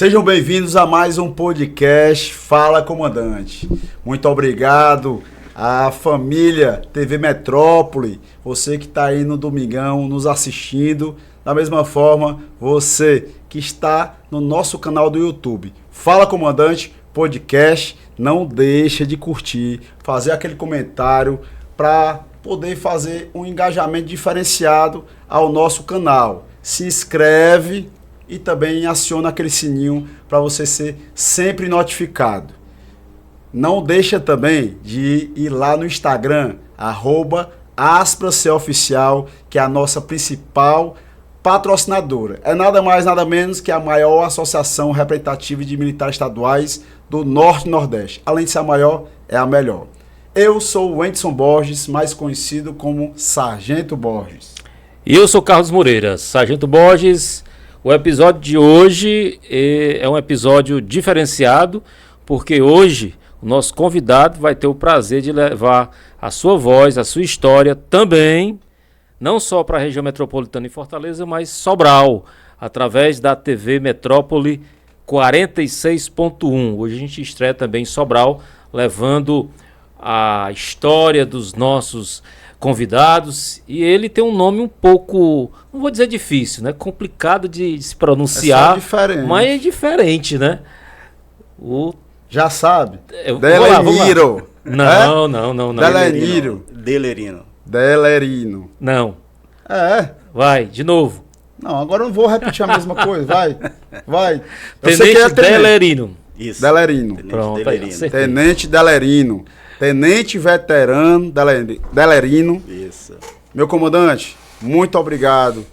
Sejam bem-vindos a mais um podcast Fala Comandante. Muito obrigado à família TV Metrópole, você que está aí no domingão nos assistindo. Da mesma forma, você que está no nosso canal do YouTube. Fala Comandante Podcast, não deixa de curtir, fazer aquele comentário para poder fazer um engajamento diferenciado ao nosso canal. Se inscreve e também aciona aquele sininho para você ser sempre notificado. Não deixa também de ir lá no Instagram, @AspraCoficial, que é a nossa principal patrocinadora. É nada mais, nada menos que a maior associação representativa de militares estaduais do Norte e Nordeste. Além de ser a maior, é a melhor. Eu sou o Wendson Borges, mais conhecido como Sargento Borges. E eu sou Carlos Moreira, Sargento Borges. O episódio de hoje é um episódio diferenciado, porque hoje o nosso convidado vai ter o prazer de levar a sua voz, a sua história também, não só para a região metropolitana de Fortaleza, mas Sobral, através da TV Metrópole 46.1. Hoje a gente estreia também em Sobral, levando a história dos nossos convidados, e ele tem um nome um pouco, não vou dizer difícil, né? Complicado de se pronunciar, mas é diferente, né? Já sabe? Delerino. Não. Delerino. Não. É. Vai, de novo. Não, agora eu não vou repetir a mesma coisa, vai. Tenente Delerino. Isso. Delerino. Pronto, Tenente Delerino. Tenente veterano Delerino. Isso. Meu comandante, muito obrigado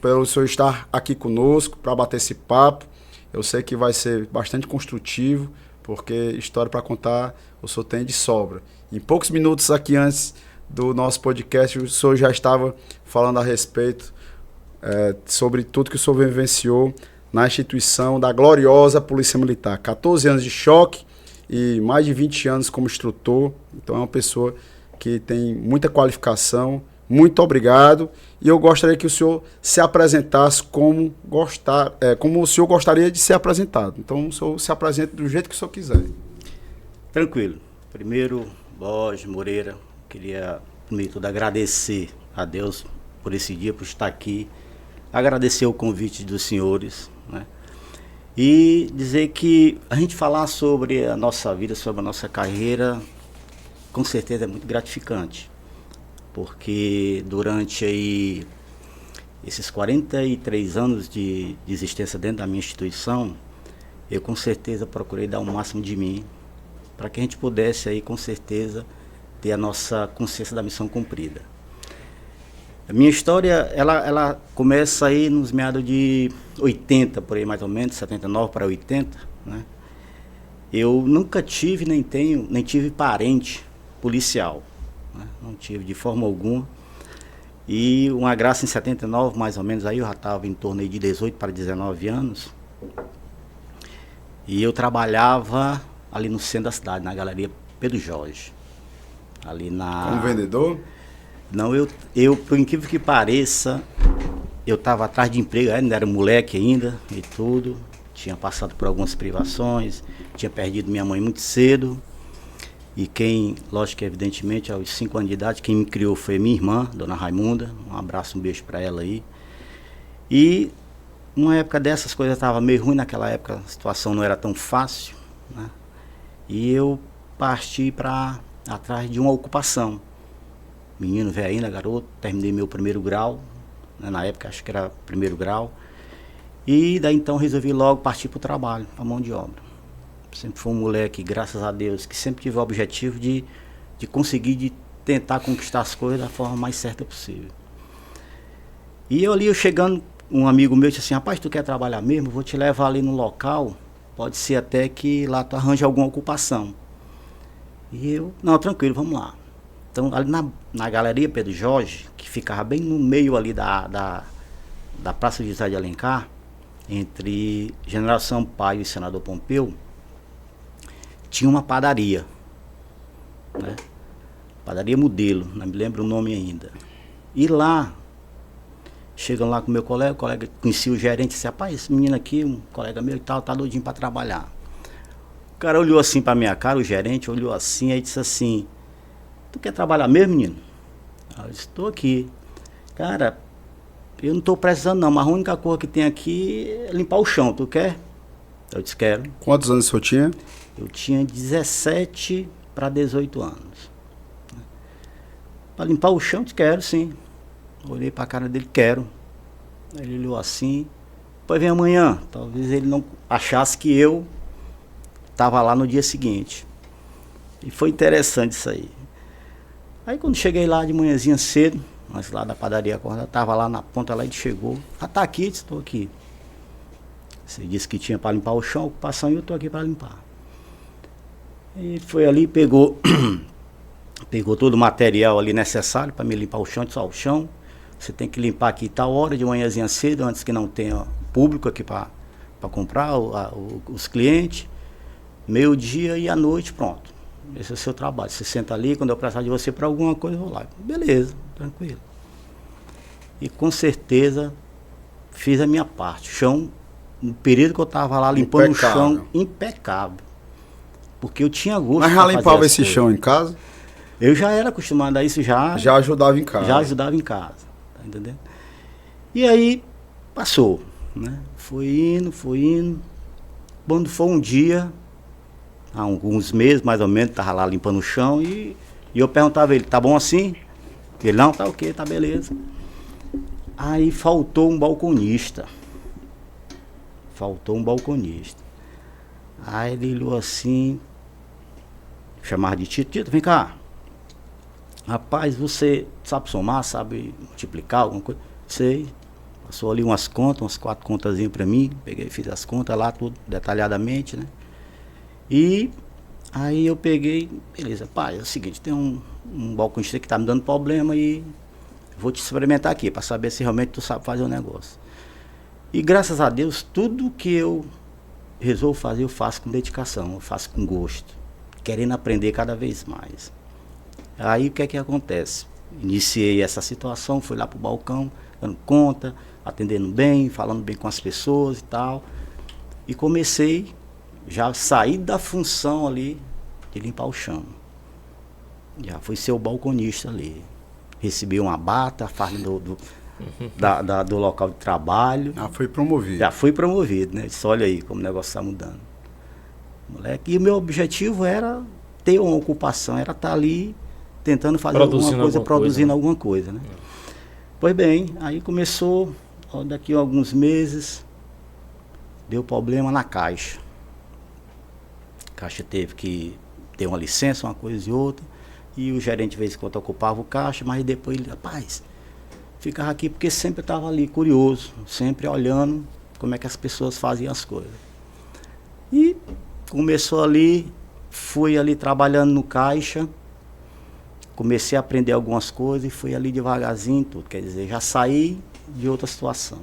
pelo senhor estar aqui conosco para bater esse papo. Eu sei que vai ser bastante construtivo, porque história para contar o senhor tem de sobra. Em poucos minutos aqui antes do nosso podcast, o senhor já estava falando a respeito sobre tudo que o senhor vivenciou na instituição da gloriosa Polícia Militar. 14 anos de choque e mais de 20 anos como instrutor. Então é uma pessoa que tem muita qualificação. Muito obrigado. E eu gostaria que o senhor se apresentasse como o senhor gostaria de ser apresentado. Então o senhor se apresente do jeito que o senhor quiser. Tranquilo. Primeiro, Borges, Moreira, queria primeiro tudo agradecer a Deus por esse dia, por estar aqui. Agradecer o convite dos senhores, né? E dizer que a gente falar sobre a nossa vida, sobre a nossa carreira, com certeza é muito gratificante, porque durante aí esses 43 anos de existência dentro da minha instituição, eu com certeza procurei dar o máximo de mim, para que a gente pudesse aí com certeza ter a nossa consciência da missão cumprida. A minha história, ela começa aí nos meados de 80, por aí mais ou menos, 79 para 80, né? Eu nunca tive, nem tive parente policial, né? Não tive de forma alguma. E uma graça em 79, mais ou menos, aí eu já estava em torno aí de 18 para 19 anos. E eu trabalhava ali no centro da cidade, na Galeria Pedro Jorge. Como vendedor? Não, eu, por incrível que pareça, eu estava atrás de emprego, ainda era moleque ainda e tudo. Tinha passado por algumas privações, tinha perdido minha mãe muito cedo. E quem, lógico que evidentemente, aos 5 anos de idade, quem me criou foi minha irmã, Dona Raimunda. Um abraço, um beijo para ela aí. E numa época dessas coisas estavam meio ruim naquela época, a situação não era tão fácil, né? E eu parti para atrás de uma ocupação. Menino velho ainda, garoto, terminei meu primeiro grau, né, na época acho que era primeiro grau, e daí então resolvi logo partir para o trabalho, para a mão de obra. Sempre fui um moleque, graças a Deus, que sempre tive o objetivo de conseguir, de tentar conquistar as coisas da forma mais certa possível. E eu chegando, um amigo meu disse assim: rapaz, tu quer trabalhar mesmo? Vou te levar ali no local, pode ser até que lá tu arranje alguma ocupação. E eu, não, tranquilo, vamos lá. Então, ali na Galeria Pedro Jorge, que ficava bem no meio ali da Praça José de Alencar, entre General Sampaio e Senador Pompeu, tinha uma padaria, né? Padaria Modelo, não me lembro o nome ainda. E lá Chegando lá com o meu colega, o colega conhecia o gerente e disse, rapaz, esse menino aqui, um colega meu e tal, tá doidinho para trabalhar. O cara olhou assim para minha cara, o gerente olhou assim, aí disse assim, tu quer trabalhar mesmo, menino? Aí eu disse, estou aqui. Cara, eu não estou precisando não, mas a única coisa que tem aqui é limpar o chão, tu quer? Eu disse, quero. Quantos anos o senhor tinha? Eu tinha 17 para 18 anos. Para limpar o chão, eu disse, quero sim. Olhei para a cara dele, quero. Ele olhou assim, depois vem amanhã. Talvez ele não achasse que eu estava lá no dia seguinte. E foi interessante isso aí. Aí quando cheguei lá de manhãzinha cedo, antes lá da padaria acordada, estava lá na ponta, lá ele chegou. Ah, tá aqui, estou aqui. Você disse que tinha para limpar o chão, a ocupação, e eu estou aqui para limpar. Ele foi ali, pegou todo o material ali necessário para me limpar o chão. Disse, ó, o chão, você tem que limpar aqui tal hora, de manhãzinha cedo, antes que não tenha público aqui para comprar, os clientes. Meio-dia e à noite, pronto. Esse é o seu trabalho. Você senta ali, quando eu precisar de você para alguma coisa, eu vou lá. Beleza, tranquilo. E com certeza fiz a minha parte. O chão, no período que eu estava lá limpando impecável. O chão, impecável. Porque eu tinha gosto. Mas já limpava esse chão em casa? Eu já era acostumado a isso, já ajudava em casa. Já ajudava em casa, tá entendendo? E aí, passou, né? Foi indo. Quando foi um dia, há alguns meses mais ou menos, estava lá limpando o chão e eu perguntava a ele, tá bom assim? Ele, não, tá ok, tá beleza. Aí faltou um balconista. Aí ele olhou assim, chamava de Tito, vem cá. Rapaz, você sabe somar, sabe multiplicar alguma coisa? Sei. Passou ali umas 4 contazinhas para mim. Peguei, fiz as contas lá, tudo detalhadamente, né? E aí eu peguei, beleza, pai, é o seguinte, tem um balconista que tá me dando problema e vou te experimentar aqui para saber se realmente tu sabe fazer o negócio. E graças a Deus, tudo que eu resolvo fazer, eu faço com dedicação, eu faço com gosto, querendo aprender cada vez mais. Aí o que é que acontece? Iniciei essa situação, fui lá pro balcão, dando conta, atendendo bem, falando bem com as pessoas e tal. E comecei, já saí da função ali de limpar o chão. Já fui ser o balconista ali. Recebi uma bata, farda do local de trabalho. Ah, foi promovido. Já fui promovido, né? Disse, olha aí como o negócio está mudando. Moleque, e o meu objetivo era ter uma ocupação, era estar ali tentando fazer alguma coisa, produzindo alguma coisa, né? Pois bem, aí começou, ó, daqui a alguns meses, deu problema na caixa. A caixa teve que ter uma licença, uma coisa e outra, e o gerente de vez em quando ocupava o caixa, mas depois ele, rapaz, ficava aqui porque sempre estava ali curioso, sempre olhando como é que as pessoas faziam as coisas. E começou ali, fui ali trabalhando no caixa, comecei a aprender algumas coisas e fui ali devagarzinho tudo, quer dizer, já saí de outra situação.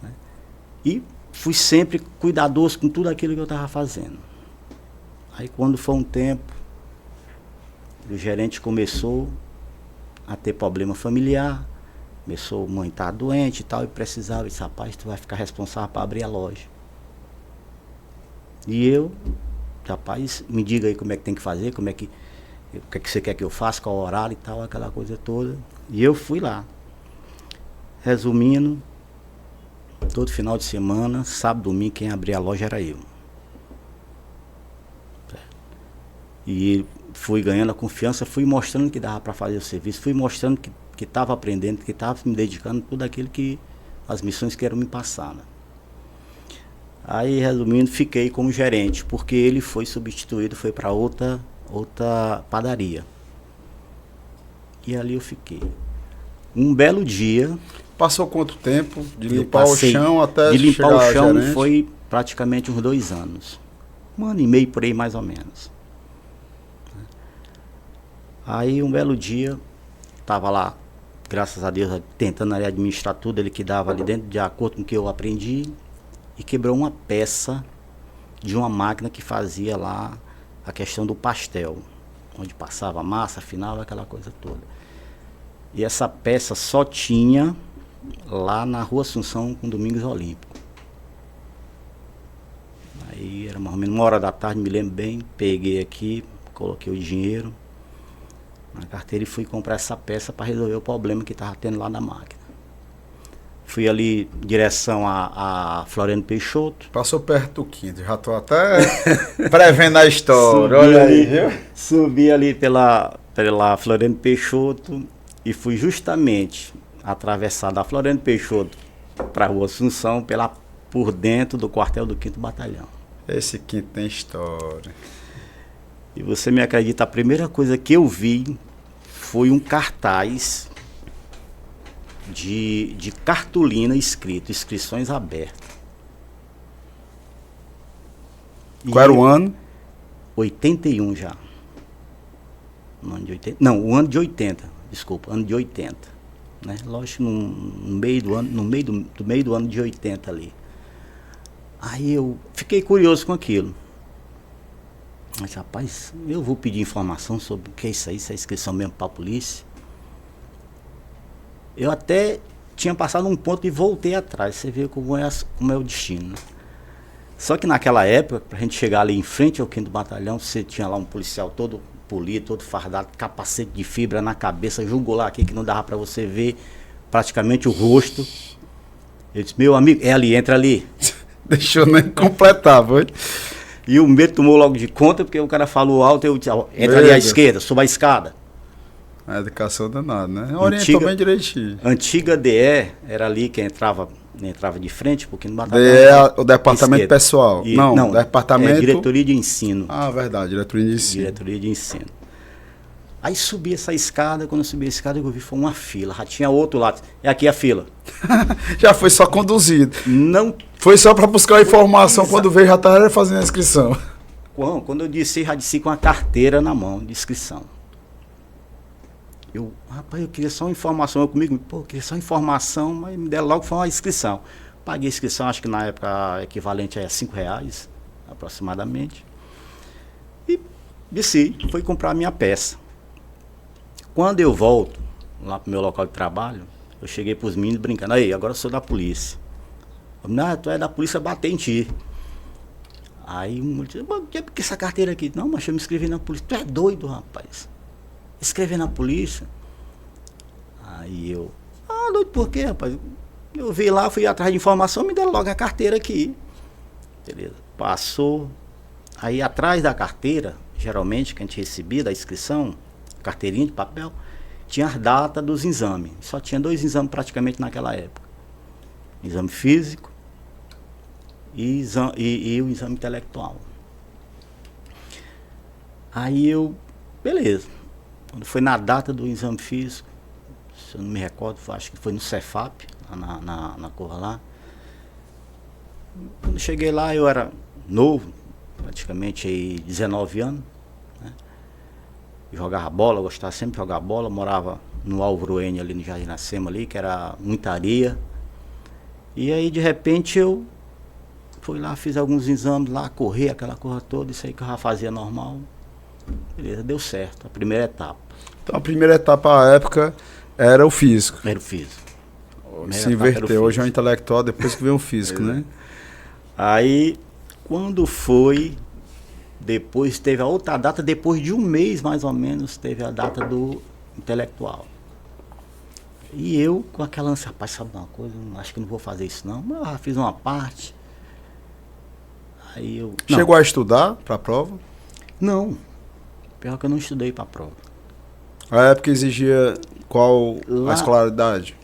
Né? E fui sempre cuidadoso com tudo aquilo que eu estava fazendo. Aí quando foi um tempo, o gerente começou a ter problema familiar, começou, a mãe estar doente e tal, e precisava, eu disse, rapaz, tu vai ficar responsável para abrir a loja. E eu, rapaz, me diga aí como é que tem que fazer, o que é que você quer que eu faça, qual horário e tal, aquela coisa toda. E eu fui lá. Resumindo, todo final de semana, sábado, domingo, quem abria a loja era eu. E fui ganhando a confiança, fui mostrando que dava para fazer o serviço, fui mostrando que estava aprendendo, que estava me dedicando a tudo aquilo que as missões que eram me passar. Né? Aí, resumindo, fiquei como gerente, porque ele foi substituído, foi para outra padaria. E ali eu fiquei. Um belo dia... Passou quanto tempo de limpar o chão até de limpar chegar o chão gerente? Foi praticamente uns 2 anos. 1 ano e meio por aí, mais ou menos. Aí um belo dia, estava lá, graças a Deus, tentando ali administrar tudo, ele que dava ali dentro, de acordo com o que eu aprendi, e quebrou uma peça de uma máquina que fazia lá a questão do pastel, onde passava a massa, afinal, aquela coisa toda. E essa peça só tinha lá na Rua Assunção com Domingos Olímpico. Aí era mais ou menos 1h da tarde, me lembro bem, peguei aqui, coloquei o dinheiro na carteira e fui comprar essa peça para resolver o problema que estava tendo lá na máquina. Fui ali em direção a Floriano Peixoto. Passou perto do quinto, já tô até prevendo a história. Olha aí, viu? Subi ali pela Floriano Peixoto e fui justamente atravessar da Floriano Peixoto para a Rua Assunção por dentro do quartel do 5º Batalhão. Esse quinto tem história. E você me acredita, a primeira coisa que eu vi foi um cartaz de cartolina escrito, inscrições abertas. Qual era o ano? 81 já. No ano de 80, não, o ano de 80, desculpa, ano de 80. Né? Lógico, no meio do ano de 80 ali. Aí eu fiquei curioso com aquilo. Mas, rapaz, eu vou pedir informação sobre o que é isso aí, se é inscrição mesmo para a polícia. Eu até tinha passado um ponto e voltei atrás. Você vê como é o destino, né? Só que naquela época, para a gente chegar ali em frente ao 5º Batalhão, você tinha lá um policial todo polido, todo fardado, capacete de fibra na cabeça, jogou lá aqui que não dava para você ver praticamente o rosto. Eu disse, meu amigo, é ali, entra ali. Deixa eu nem completar, foi? E o medo tomou logo de conta, porque o cara falou alto, eu disse, entra ali à esquerda, suba a escada. A educação danada, né? Orientou bem direitinho. Antiga DE era ali que entrava de frente, porque no batalhão. DE é o departamento esquerda. pessoal. Não, departamento. É diretoria de ensino. Ah, verdade, diretoria de ensino. Diretoria de ensino. Aí subi essa escada, quando eu subi a escada, eu vi foi uma fila. Já tinha outro lado. É aqui a fila. Já foi só conduzido. Não. Foi só para buscar a informação, quando veio já estava fazendo a inscrição. Quando eu disse, já disse com a carteira na mão de inscrição. Rapaz, eu queria só informação, eu comigo, eu queria só informação, mas me deram logo foi uma inscrição. Paguei a inscrição, acho que na época equivalente a R$5, aproximadamente. E desci, fui comprar a minha peça. Quando eu volto lá pro meu local de trabalho, eu cheguei pros meninos brincando, aí, agora eu sou da polícia. Não, tu é da polícia, bater em ti. Aí um disse, por que essa carteira aqui? Não, mas eu me inscrevi na polícia. Tu é doido, rapaz. Escrever na polícia. Aí eu, doido por quê, rapaz? Eu vi lá, fui atrás de informação, me deram logo a carteira aqui. Beleza, passou. Aí atrás da carteira, geralmente, que a gente recebia da inscrição, carteirinha de papel, tinha as datas dos exames. Só tinha 2 exames praticamente naquela época. Exame físico e o exame intelectual. Aí eu, beleza. Quando foi na data do exame físico, se eu não me recordo, acho que foi no Cefap, lá na Corra lá. Quando cheguei lá, eu era novo, praticamente aí 19 anos. Né? Jogava bola, gostava sempre de jogar bola, morava no Álvaro N ali no Jardim Iracema ali, que era muita areia. E aí de repente eu fui lá, fiz alguns exames lá, corri aquela coisa toda, isso aí que eu já fazia normal. Beleza, deu certo, a primeira etapa. Então a primeira etapa à época era o físico. Era o físico. Se inverteu, hoje é o intelectual, depois que veio o físico, né? Aí, quando foi, depois teve a outra data, depois de um mês mais ou menos, teve a data do intelectual. E eu, com aquela ânsia, rapaz, sabe uma coisa, acho que não vou fazer isso não, mas eu já fiz uma parte. Aí eu... Chegou a estudar para a prova? Não, pior que eu não estudei para a prova. A época exigia qual a escolaridade?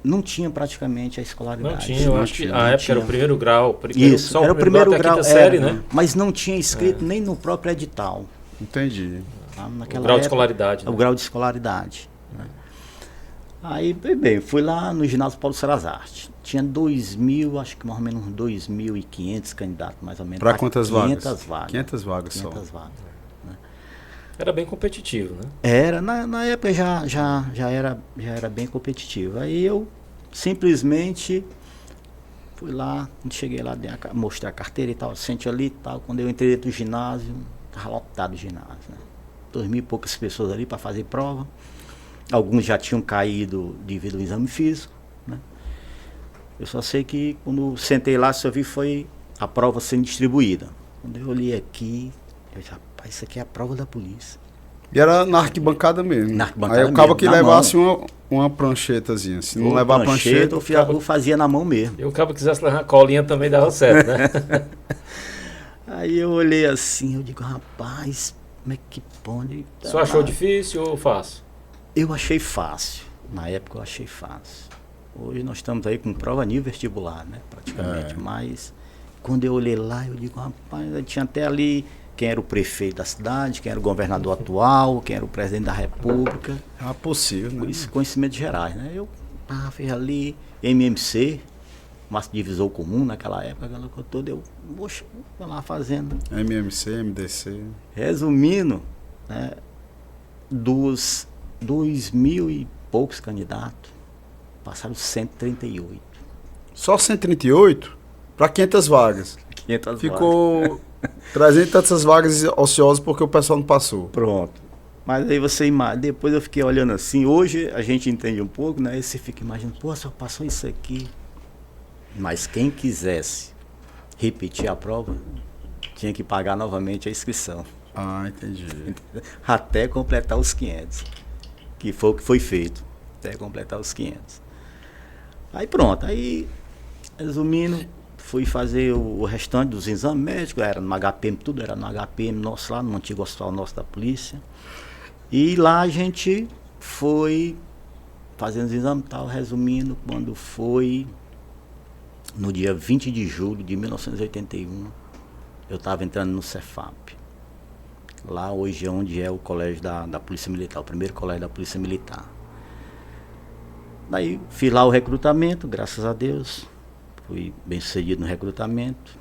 Não tinha praticamente a escolaridade. Não tinha, eu acho que a época era o primeiro grau. Isso, só era o primeiro grau, até a quinta série, né? Mas não tinha escrito nem no próprio edital. Entendi. Tá? O grau de escolaridade. O grau de escolaridade. Né? Aí, bem, fui lá no ginásio Paulo Sarazarte. Tinha 2.000, acho que mais ou menos 2.500 candidatos, mais ou menos. Para quantas vagas? 500 vagas. 500 vagas só. 500 vagas. Né? Era bem competitivo, né? Era, na época já era bem competitivo. Aí eu simplesmente fui lá, quando cheguei lá, mostrei a carteira e tal, sente ali e tal. Quando eu entrei dentro do ginásio, estava lotado o ginásio, né? 2.000 e poucas pessoas ali para fazer prova. Alguns já tinham caído devido ao exame físico, né? Eu só sei que quando sentei lá, só vi foi a prova sendo distribuída. Quando eu olhei aqui, eu disse, rapaz, isso aqui é a prova da polícia. E era na arquibancada mesmo. Na arquibancada aí o cabo mesmo, que na levasse uma pranchetazinha. Se não levar a prancheta, eu fazia na mão mesmo. E o cabo quisesse levar uma colinha também dava certo, né? Aí eu olhei assim, eu digo, rapaz, como é que pode? Você achou difícil ou fácil? Eu achei fácil. Na época eu achei fácil. Hoje nós estamos aí com prova nível vestibular, né? Praticamente. Mas quando eu olhei lá, eu digo, rapaz, tinha até ali quem era o prefeito da cidade, quem era o governador atual, quem era o presidente da república. é possível, né? Conhecimentos gerais, né? Eu fiz ali, MMC, Massa Divisor Comum naquela época, aquela coisa toda, eu, poxa, vou lá fazendo. MMC, MDC. Resumindo, né, dos 2.000 e poucos candidatos, passaram 138. Só 138 para 500 vagas. 500 vagas. Ficou 300 e tantas vagas ociosas porque o pessoal não passou. Pronto. Mas aí você imagina, depois eu fiquei olhando assim, hoje a gente entende um pouco, né? Aí você fica imaginando, pô, só passou isso aqui. Mas quem quisesse repetir a prova, tinha que pagar novamente a inscrição. Ah, entendi. Até completar os 500. Que foi o que foi feito. Até completar os 500. Aí pronto, aí, resumindo, fui fazer o restante dos exames médicos, era no HPM, tudo era no HPM nosso lá, no antigo hospital nosso da polícia. E lá a gente foi fazendo os exames e tal, resumindo, quando foi no dia 20 de julho de 1981, eu estava entrando no Cefap. Lá hoje é onde é o colégio da Polícia Militar, o primeiro colégio da Polícia Militar. Daí fiz lá o recrutamento, graças a Deus, fui bem sucedido no recrutamento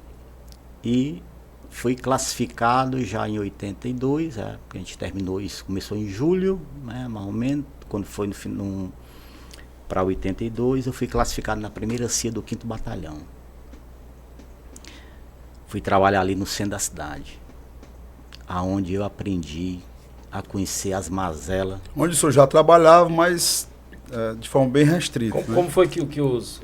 e fui classificado já em 82, porque a gente terminou isso, começou em julho, né, mais ou menos, quando foi para 82, eu fui classificado na primeira CIA do 5º Batalhão. Fui trabalhar ali no centro da cidade, aonde eu aprendi a conhecer as mazelas. Onde o senhor já trabalhava, mas de forma bem restrita. Como foi que os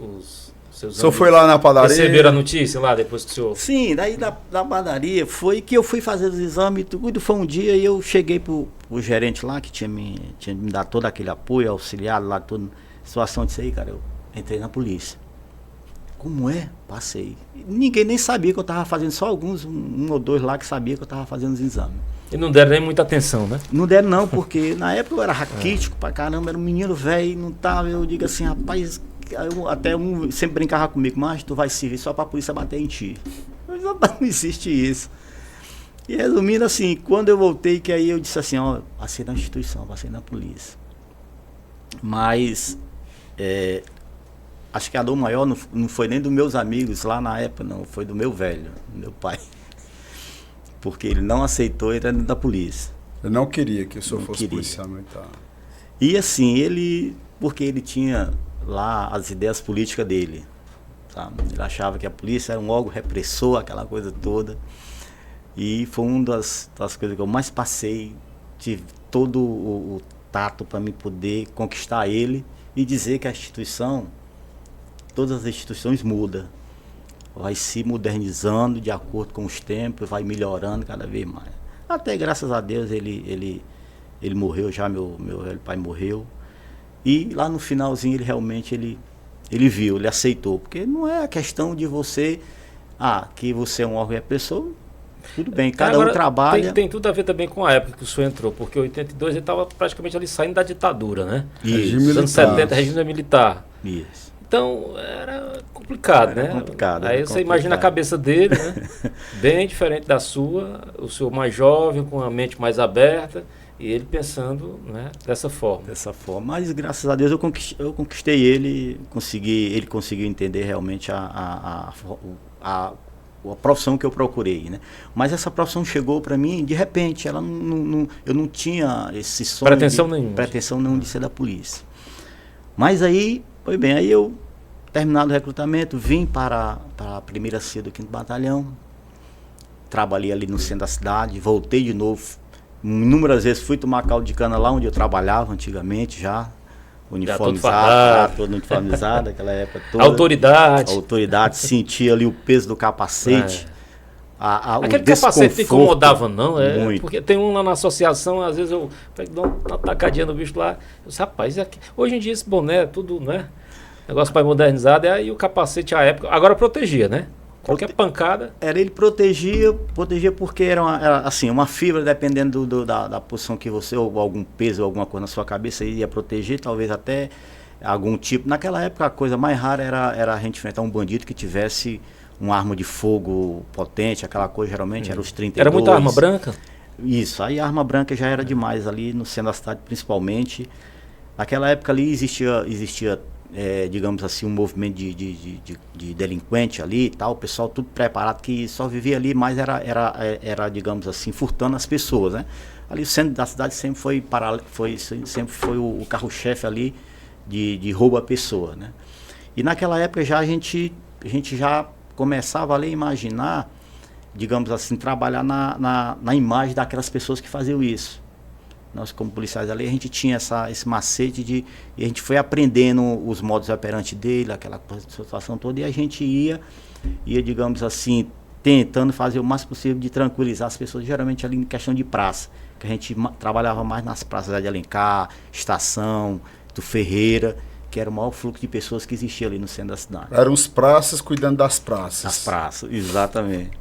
seus o senhor foi lá na padaria? Receberam a notícia lá depois que o senhor... Sim, daí da padaria foi que eu fui fazer os exames e tudo. Foi um dia e eu cheguei pro gerente lá, que tinha me dado todo aquele apoio, auxiliado lá, toda situação disso aí, cara. Eu entrei na polícia. Como é? Passei. Ninguém nem sabia que eu estava fazendo, só alguns, um ou dois lá que sabia que eu estava fazendo os exames. E não deram nem muita atenção, né? Não deram não, porque na época eu era raquítico pra caramba, era um menino velho, não tava, eu digo assim, rapaz, até um sempre brincava comigo, mas tu vai servir só pra polícia bater em ti. Mas não existe isso. E resumindo assim, quando eu voltei, que aí eu disse assim, ó, passei na instituição, passei na polícia. Mas, acho que a dor maior não foi nem dos meus amigos lá na época, não, foi do meu velho, do meu pai. Porque ele não aceitou entrar dentro da polícia. Eu não queria que o senhor fosse queria. policial militar. E assim, porque ele tinha lá as ideias políticas dele, sabe? Ele achava que a polícia era um órgão repressor, aquela coisa toda. E foi uma das coisas que eu mais passei, tive todo o tato para me poder conquistar ele e dizer que a instituição, todas as instituições mudam. Vai se modernizando de acordo com os tempos, vai melhorando cada vez mais. Até graças a Deus ele morreu já, meu velho pai morreu. E lá no finalzinho ele realmente ele viu, ele aceitou. Porque não é a questão de você, que você é um órgão repressor, tudo bem, cada um trabalha. Tem tudo a ver também com a época que o senhor entrou, porque em 82 ele estava praticamente ali saindo da ditadura, né? Isso. Nos anos 70, regime militar. Isso. Então, era complicado, né? Complicado. Aí você imagina a cabeça dele, né? Bem diferente da sua, o senhor mais jovem, com a mente mais aberta, e ele pensando, né, dessa forma. Dessa forma. Mas, graças a Deus, eu conquistei ele, ele conseguiu entender realmente a profissão que eu procurei, né? Mas essa profissão chegou para mim, de repente, eu não tinha esse sonho, pretensão nenhuma de ser da polícia. Mas aí, foi bem, aí eu, terminado o recrutamento, vim para a primeira CIA do 5º Batalhão, trabalhei ali no centro da cidade, voltei de novo, Inúmeras vezes fui tomar caldo de cana lá onde eu trabalhava antigamente já. Uniformizado. Todo uniformizado, naquela época toda. Autoridade. Autoridade, sentia ali o peso do capacete. Aquele capacete não incomodava, não? Muito. Porque tem um lá na associação, às vezes eu dou uma tacadinha no bicho lá. Eu disse, rapaz, hoje em dia esse boné é tudo, né? Negócio mais modernizado. E aí o capacete à época. Agora protegia, né? Qualquer pancada. Ele protegia porque era assim, uma fibra, dependendo da posição que você, ou algum peso, ou alguma coisa na sua cabeça, ia proteger, talvez até algum tipo. Naquela época a coisa mais rara era a gente enfrentar um bandido que tivesse uma arma de fogo potente, aquela coisa geralmente era os 32. Era muita arma branca? Isso, aí a arma branca já era demais ali no centro da cidade, principalmente. Naquela época ali existia digamos assim, um movimento de delinquente ali e tal, o pessoal tudo preparado, que só vivia ali, mas era digamos assim, furtando as pessoas, né? Ali o centro da cidade sempre sempre foi o carro-chefe ali de roubo à pessoa, né? E naquela época já a gente já começava ali a imaginar, digamos assim, trabalhar na imagem daquelas pessoas que faziam isso. Nós, como policiais ali, a gente tinha esse macete e a gente foi aprendendo os modos operantes dele, aquela situação toda, e a gente ia, digamos assim, tentando fazer o mais possível de tranquilizar as pessoas, geralmente ali em questão de praça, que a gente trabalhava mais nas praças de Alencar, Estação, do Ferreira, que era o maior fluxo de pessoas que existia ali no centro da cidade. Eram os praças cuidando das praças. Das praças, exatamente.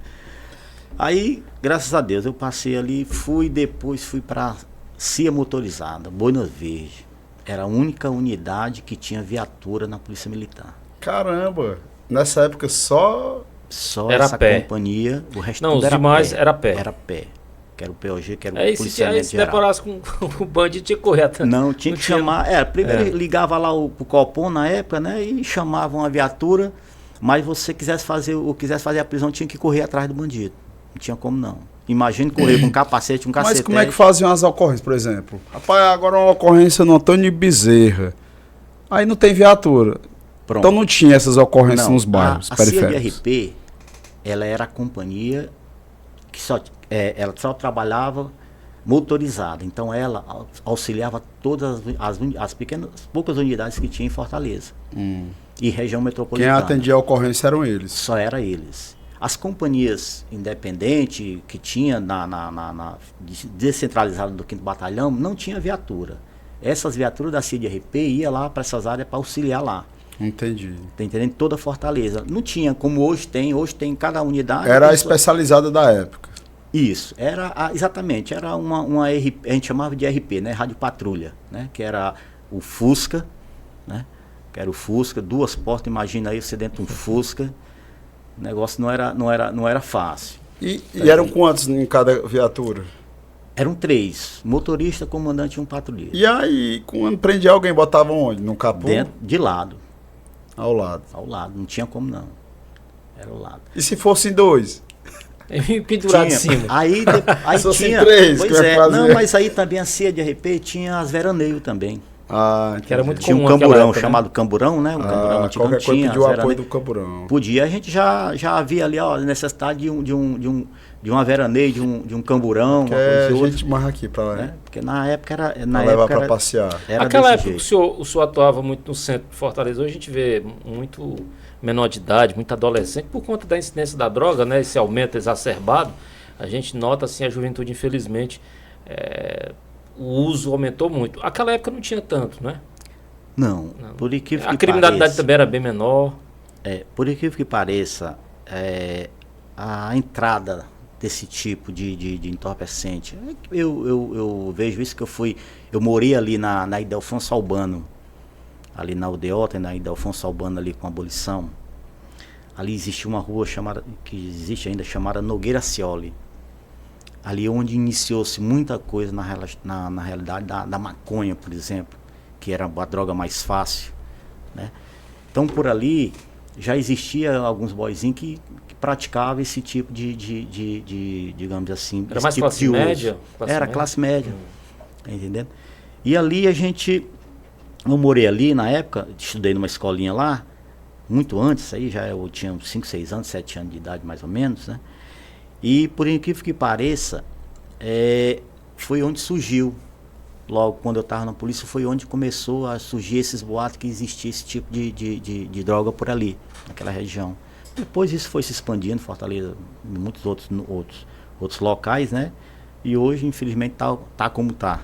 Aí, graças a Deus, eu passei ali, depois fui para CIA Motorizada, Boina Verde. Era a única unidade que tinha viatura na Polícia Militar. Caramba! Nessa época só era essa pé. Companhia, o resto Não, tudo os era demais pé. era pé. Era pé. Que era o POG, que era o Aí policiamento se geral. deporasse com o bandido, tinha que correr atrás. Não, tinha que chamar. Primeiro ligava lá pro Copom na época, né? E chamavam uma viatura, mas você quisesse fazer a prisão, tinha que correr atrás do bandido. Não tinha como não. Imagine correr com um capacete, um cacetete. Mas como é que faziam as ocorrências, por exemplo? Rapaz, agora uma ocorrência no Antônio Bezerra. Aí não tem viatura. Pronto. Então não tinha essas ocorrências nos bairros periféricos. A CIA-DRP, ela era a companhia que ela só trabalhava motorizada. Então ela auxiliava todas as poucas unidades que tinha em Fortaleza. E região Quem metropolitana. atendia a ocorrência eram eles. Só era eles. As companhias independentes que tinha descentralizada do 5º Batalhão não tinha viatura. Essas viaturas da CIA-DRP ia lá para essas áreas para auxiliar lá. Entendi. Tá entendendo? Toda Fortaleza. Não tinha como hoje tem cada unidade. Era a especializada da época. Isso, exatamente, era uma RP, a gente chamava de RP, né? Rádio Patrulha, né? Que era o Fusca, né? Que era o Fusca, 2 portas, imagina aí você dentro de um Fusca. O negócio não era fácil. E eram quantos em cada viatura? Eram 3, motorista, comandante e um patrulheiro. E aí, quando prendia alguém, botavam onde? No capô? De lado. Ao lado. Ao lado, não tinha como não. Era ao lado. E se fossem 2? Pendurado em cima. Aí Se fossem tinha... 3, pois que é, não, mas aí também a CIA-DRP tinha as veraneio também. Que era muito tinha comum um camburão época, chamado camburão, né? O camburão antigo qualquer coisa tinha. pediu o apoio do camburão. Podia, a gente já havia ali a necessidade de uma veraneio, de um camburão. Que é a gente marra aqui para lá. Né? Porque na época era. Pra levar para passear. Aquela época o senhor atuava muito no centro de Fortaleza. Hoje a gente vê muito menor de idade, muito adolescente, por conta da incidência da droga, né? Esse aumento exacerbado. A gente nota assim a juventude, infelizmente, o uso aumentou muito. Aquela época não tinha tanto, né? Não. Por incrível que a criminalidade pareça, também era bem menor. Por incrível que pareça, a entrada desse tipo de entorpecente, eu vejo isso que eu morei ali na Idelfonso Albano, ali na Aldeota, na Idelfonso Albano ali com a abolição. Ali existia uma rua que existe ainda, chamada Nogueira Scioli. Ali onde iniciou-se muita coisa na realidade da maconha, por exemplo, que era a droga mais fácil, né? Então por ali já existia alguns boyzinhos que praticavam esse tipo de digamos assim, era mais tipo classe média? Classe média, tá entendendo? E ali eu morei ali na época, estudei numa escolinha lá, muito antes, aí já eu tinha 5, 6 anos, 7 anos de idade mais ou menos, né? E por incrível que pareça, foi onde surgiu. Logo, quando eu estava na polícia, foi onde começou a surgir esses boatos que existia esse tipo de droga por ali, naquela região. Depois isso foi se expandindo, Fortaleza, em muitos outros locais, né? E hoje, infelizmente, tá como tá,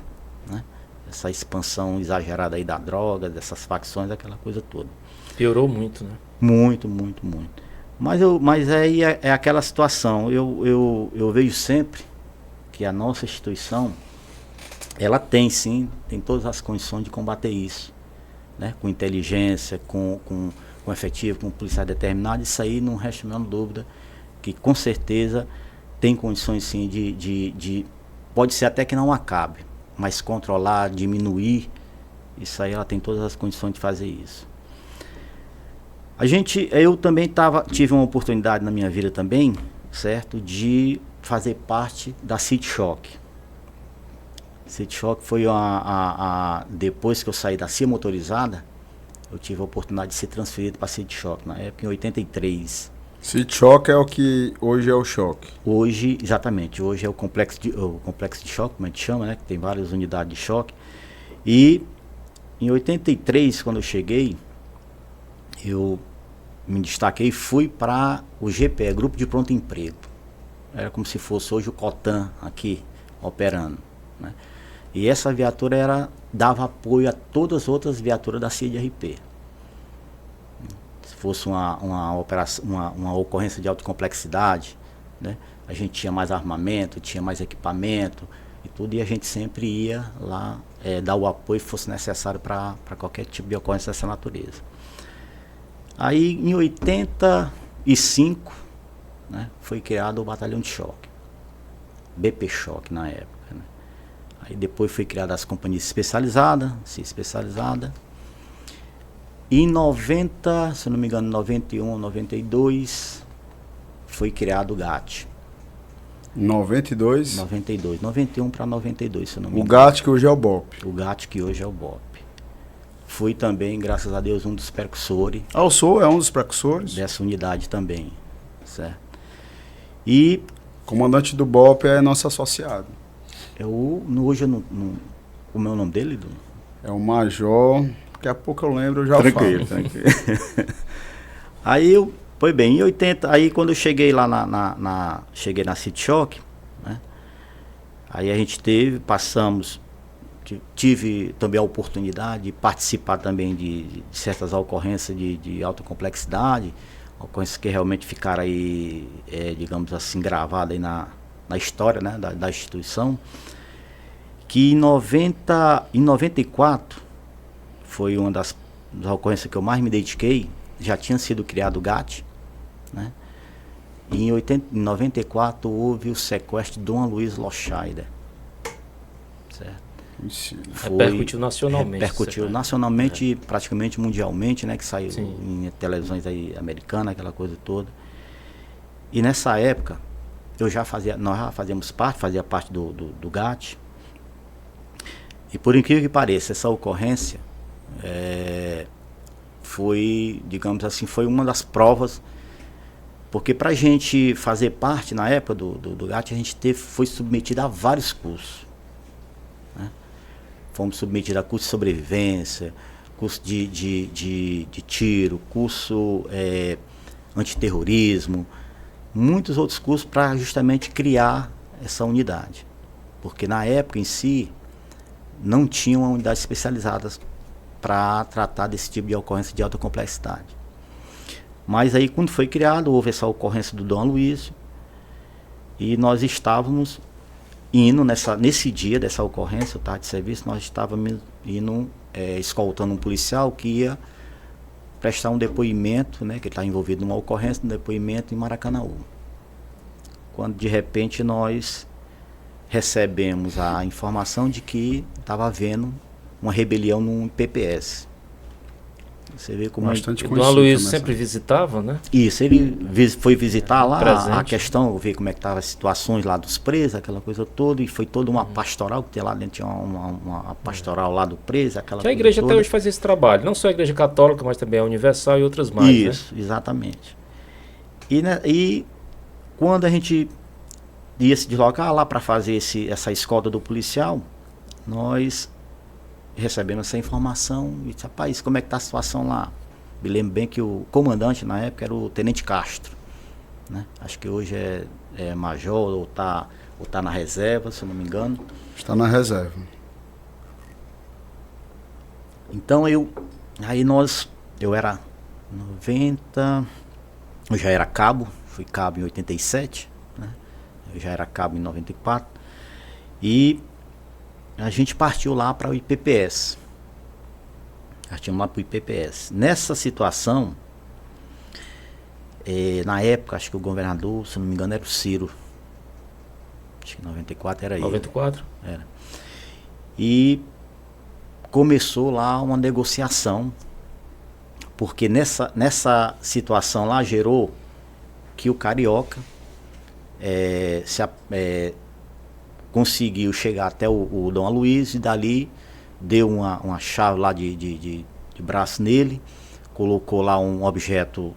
né? Essa expansão exagerada aí da droga, dessas facções, aquela coisa toda. Piorou muito, né? Muito, muito, muito. Mas aí é aquela situação. Eu vejo sempre que a nossa instituição, ela tem todas as condições de combater isso, né? Com inteligência, com efetivo, com policiais determinados. Isso aí não resta a menor dúvida que com certeza tem condições sim de pode ser até que não acabe, mas controlar, diminuir, isso aí ela tem todas as condições de fazer isso. Eu também tive uma oportunidade na minha vida também, certo, de fazer parte da City Choque. City Choque foi depois que eu saí da CIA motorizada, eu tive a oportunidade de ser transferido para City Choque, na época em 83. City Choque é o que hoje é o choque. Hoje, exatamente, hoje é o complexo de choque, como a gente chama, né, que tem várias unidades de choque. E em 83, quando eu cheguei, eu me destaquei e fui para o GPE, Grupo de Pronto Emprego. Era como se fosse hoje o COTAN aqui, operando, né? E essa viatura dava apoio a todas as outras viaturas da CIDRP. Se fosse uma ocorrência de alta complexidade, né, a gente tinha mais armamento, tinha mais equipamento e tudo, e a gente sempre ia lá dar o apoio que fosse necessário para qualquer tipo de ocorrência dessa natureza. Aí em 85, né, foi criado o Batalhão de Choque, BP Choque na época. Né? Aí depois foi criada as companhias especializadas, E em 90, se eu não me engano, 91, 92, foi criado o GAT. 92? 92, 91 para 92, se eu não me engano. O GAT que hoje é o BOP. O GAT que hoje é o BOP. Fui também, graças a Deus, um dos precursores. Ah, o senhor é um dos precursores? Dessa unidade também, certo? E... comandante do BOP é nosso associado. Hoje eu não... Como é o nome dele, Edu? É o Major... Daqui a pouco eu lembro, eu já falo. Tranquilo. Aí foi bem, em 80, aí quando eu cheguei lá cheguei na City Choque, né? Aí a gente tive também a oportunidade de participar também de certas ocorrências de alta complexidade, ocorrências que realmente ficaram aí, digamos assim, gravadas aí na história, né, da instituição, que em 94, foi uma das ocorrências que eu mais me dediquei. Já tinha sido criado o GAT, né? E em 94 houve o sequestro de Dom Luiz Loscheider, certo? Repercutiu nacionalmente. Repercutiu nacionalmente, praticamente mundialmente, né? Que saiu em televisões aí americanas, aquela coisa toda. E nessa época, nós já fazia parte do GAT. E por incrível que pareça, essa ocorrência foi, digamos assim, foi uma das provas, porque para a gente fazer parte, na época do GAT, a gente foi submetido a vários cursos, né? Fomos submetidos a curso de sobrevivência, curso de tiro, curso antiterrorismo, muitos outros cursos para justamente criar essa unidade, porque na época em si não tinha uma unidade especializada para tratar desse tipo de ocorrência de alta complexidade. Mas aí, quando foi criado, houve essa ocorrência do Dom Luiz, e nós estávamos indo nesse dia dessa ocorrência, eu estava de serviço, nós estávamos indo escoltando um policial que ia prestar um depoimento, né, que está envolvido numa ocorrência, um depoimento em Maracanaú. Quando de repente nós recebemos a informação de que estava havendo uma rebelião no PPS. Você vê como bastante o Dom Luiz sempre visitava, né? Isso, ele foi visitar lá a questão, ver como é que estavam as situações lá dos presos, aquela coisa toda, e foi toda uma pastoral, que tem lá dentro, tinha uma pastoral lá do preso, aquela coisa. Que a igreja toda. Até hoje faz esse trabalho, não só a igreja católica, mas também a universal e outras mais, isso, né? Exatamente. E quando a gente ia se deslocar lá para fazer essa escolta do policial, nós recebemos essa informação e disse, rapaz, como é que está a situação lá? Me lembro bem que o comandante na época era o Tenente Castro, né? Acho que hoje é major ou tá na reserva, se eu não me engano. Está na reserva. Então eu era 90, eu já era cabo, fui cabo em 87, né? Eu já era cabo em 94 e a gente partiu lá para o IPPS. Partimos lá para o IPPS. Nessa situação, na época, acho que o governador, se não me engano, era o Ciro. Acho que em 94 era ele. 94? Era. E começou lá uma negociação, porque nessa situação lá gerou que o Carioca conseguiu chegar até o Dom Aloysio e dali deu uma chave lá de braço nele, colocou lá um objeto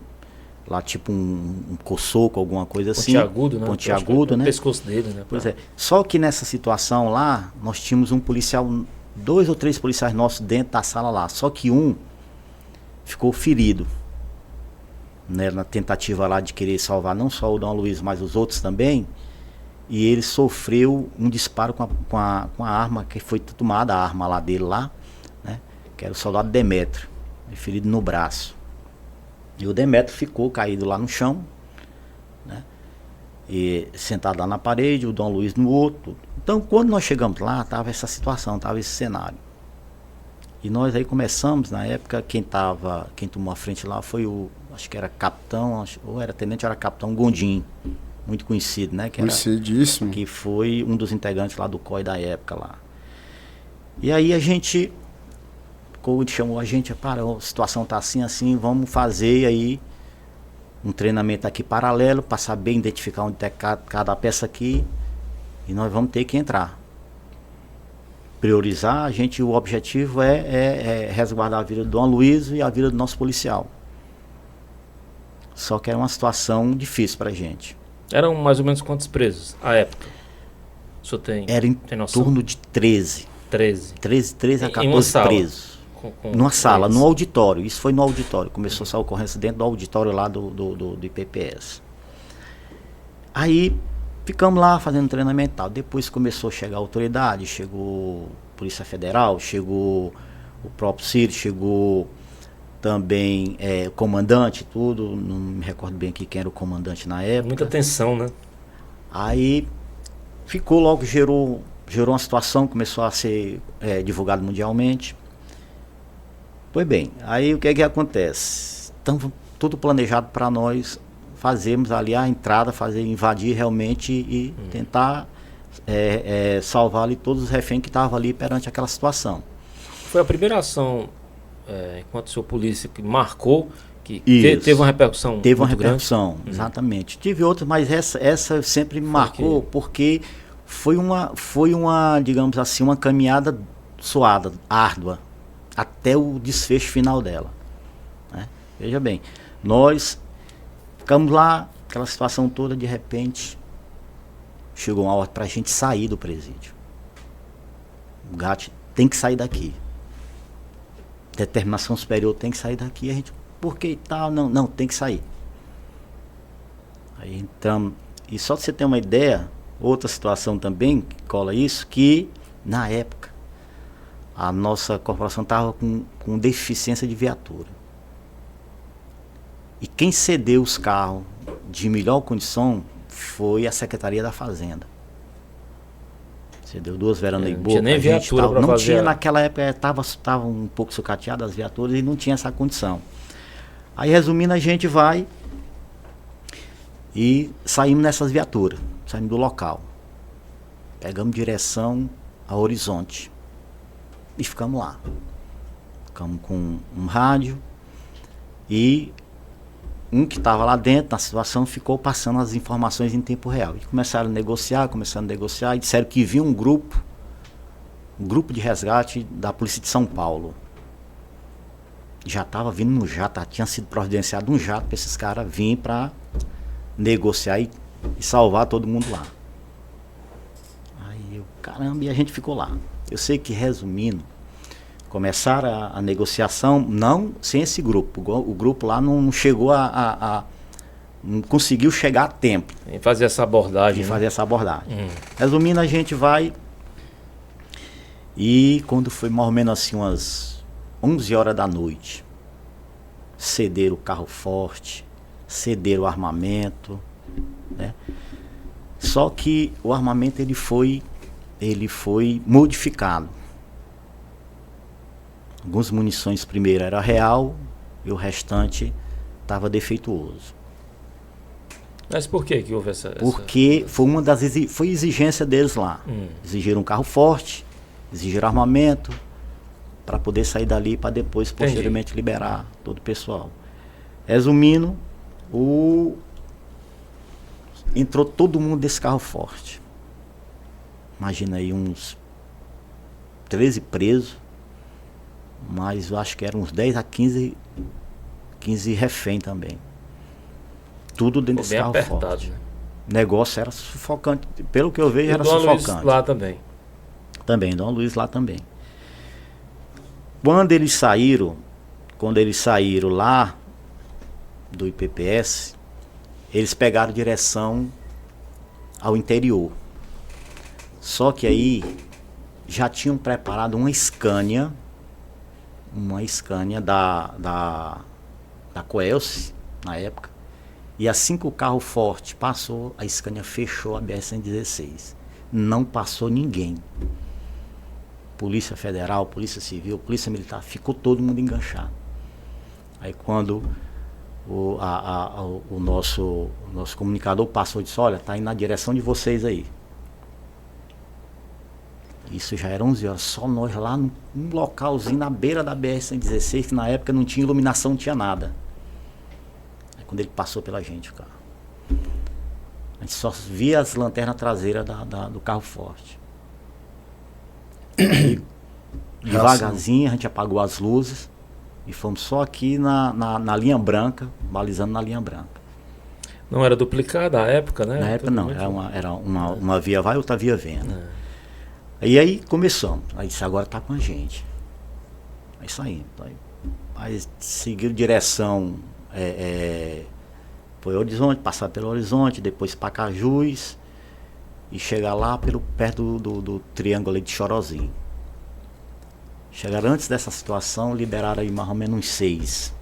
lá tipo um coçoco, alguma coisa assim. Pontiagudo, né? Pontiagudo, né? O pescoço dele, né? Pois é. Só que nessa situação lá, nós tínhamos um policial, 2 ou 3 policiais nossos dentro da sala lá. Só que um ficou ferido, né? Na tentativa lá de querer salvar não só o Dom Aloysio, mas os outros também. E ele sofreu um disparo com a arma que foi tomada, a arma lá dele lá, né? Que era o soldado Demétrio, ferido no braço. E o Demétrio ficou caído lá no chão, né? E sentado lá na parede, o Dom Luiz no outro. Então, quando nós chegamos lá, estava essa situação, estava esse cenário. E nós aí começamos, na época, quem tomou a frente lá foi acho que era capitão, ou era tenente, ou era capitão Gondim, muito conhecido, né? Conhecidíssimo. Que foi um dos integrantes lá do COI da época lá. E aí a gente, quando chamou a gente, a situação tá assim, vamos fazer aí um treinamento aqui paralelo para saber identificar onde está cada peça aqui e nós vamos ter que entrar. Priorizar, o objetivo é resguardar a vida do Dom Aloysio e a vida do nosso policial. Só que era uma situação difícil pra gente. Eram mais ou menos quantos presos à época? O senhor tem noção? Torno de 13. 13 a 14 presos. Numa sala, no auditório. Isso foi no auditório. Começou essa ocorrência dentro do auditório lá do IPPS. Aí ficamos lá fazendo treinamento e tal. Depois começou a chegar a autoridade, chegou a Polícia Federal, chegou o próprio Ciro, chegou também o comandante, tudo. Não me recordo bem aqui quem era o comandante na época. Muita tensão, né? Aí ficou logo, gerou uma situação, começou a ser divulgado mundialmente. Pois bem, aí o que é que acontece? Então, tudo planejado para nós fazermos ali a entrada, invadir realmente e tentar salvar ali todos os reféns que estavam ali perante aquela situação. Foi a primeira ação, enquanto o senhor polícia, que marcou, que teve uma repercussão. Teve uma repercussão, exatamente. Tive outras, mas essa sempre me marcou porque foi uma, digamos assim, uma caminhada suada, árdua, até o desfecho final dela, né? Veja bem, nós ficamos lá, aquela situação toda, de repente chegou uma hora para a gente sair do presídio. O gato tem que sair daqui, determinação superior tem que sair daqui. A gente, por que tal? Não, tem que sair. Aí entramos, e só para você ter uma ideia, outra situação também que cola isso, que na época a nossa corporação estava com deficiência de viatura. E quem cedeu os carros de melhor condição foi a Secretaria da Fazenda. Cedeu 2 verandas boas. Não tinha nem viatura para fazer. Não tinha naquela época, estava um pouco sucateado as viaturas e não tinha essa condição. Aí, resumindo, a gente vai e saímos nessas viaturas, saímos do local. Pegamos direção a Horizonte. E ficamos lá. Ficamos com um rádio e um que estava lá dentro, na situação, ficou passando as informações em tempo real. E começaram a negociar e disseram que viu um grupo de resgate da Polícia de São Paulo. Já estava vindo no jato, tinha sido providenciado um jato para esses caras virem para negociar e salvar todo mundo lá. Caramba, e a gente ficou lá. Eu sei que, resumindo, começaram a negociação, não sem esse grupo. O grupo lá não chegou não conseguiu chegar a tempo. Em fazer essa abordagem. Resumindo, a gente vai. E quando foi mais ou menos assim umas 11 horas da noite, cederam o carro forte, cederam o armamento, né? Só que o armamento ele foi modificado. Algumas munições primeiro era real e o restante estava defeituoso. Mas por que houve essa... Porque foi uma das foi exigência deles lá. Exigiram um carro forte, exigiram armamento para poder sair dali para depois posteriormente liberar todo o pessoal. Resumindo, entrou todo mundo desse carro forte. Imagina aí uns 13 presos, mas eu acho que eram uns 10 a 15 refém também. Tudo dentro desse carro apertado, forte. Né? O negócio era sufocante. Pelo que eu vejo, era Dom sufocante. Luiz lá também. Também, Dom Luiz lá também. Quando eles saíram lá do IPPS, eles pegaram direção ao interior. Só que aí já tinham preparado uma Scania da Coelce, na época. E assim que o carro forte passou, a Scania fechou a BR-116. Não passou ninguém. Polícia Federal, Polícia Civil, Polícia Militar, ficou todo mundo enganchado. Aí quando o nosso comunicador passou e disse, olha, tá indo na direção de vocês aí. Isso já era 11 horas, só nós lá num localzinho na beira da BR-116, que na época não tinha iluminação, não tinha nada. Aí quando ele passou pela gente, o carro, a gente só via as lanternas traseiras do carro forte. Aí, devagarzinho, a gente apagou as luzes e fomos só aqui na linha branca, balizando na linha branca. Não era duplicada a época, né? Na época não, era uma via vai, outra via vem. E aí começamos. Aí disse, agora tá com a gente. Aí saímos. Aí seguiram direção, foi Horizonte, passar pelo Horizonte, depois Pacajus e chegar lá perto do triângulo de Chorozinho. Chegaram antes dessa situação, liberaram aí mais ou menos uns 6.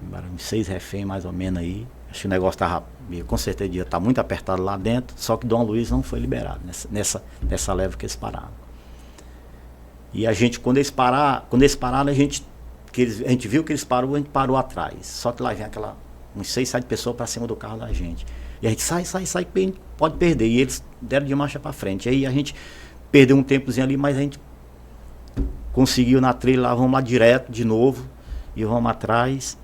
Liberaram uns 6 reféns mais ou menos aí. Acho que o negócio estava, com certeza, ia estar muito apertado lá dentro, só que Dom Luiz não foi liberado nessa leva que eles pararam. E a gente, quando eles pararam, a gente viu que eles pararam, a gente parou atrás. Só que lá vem uns 6, 7 pessoas para cima do carro da gente. E a gente sai, pode perder. E eles deram de marcha para frente. Aí a gente perdeu um tempozinho ali, mas a gente conseguiu na trilha lá, vamos lá direto de novo e vamos atrás.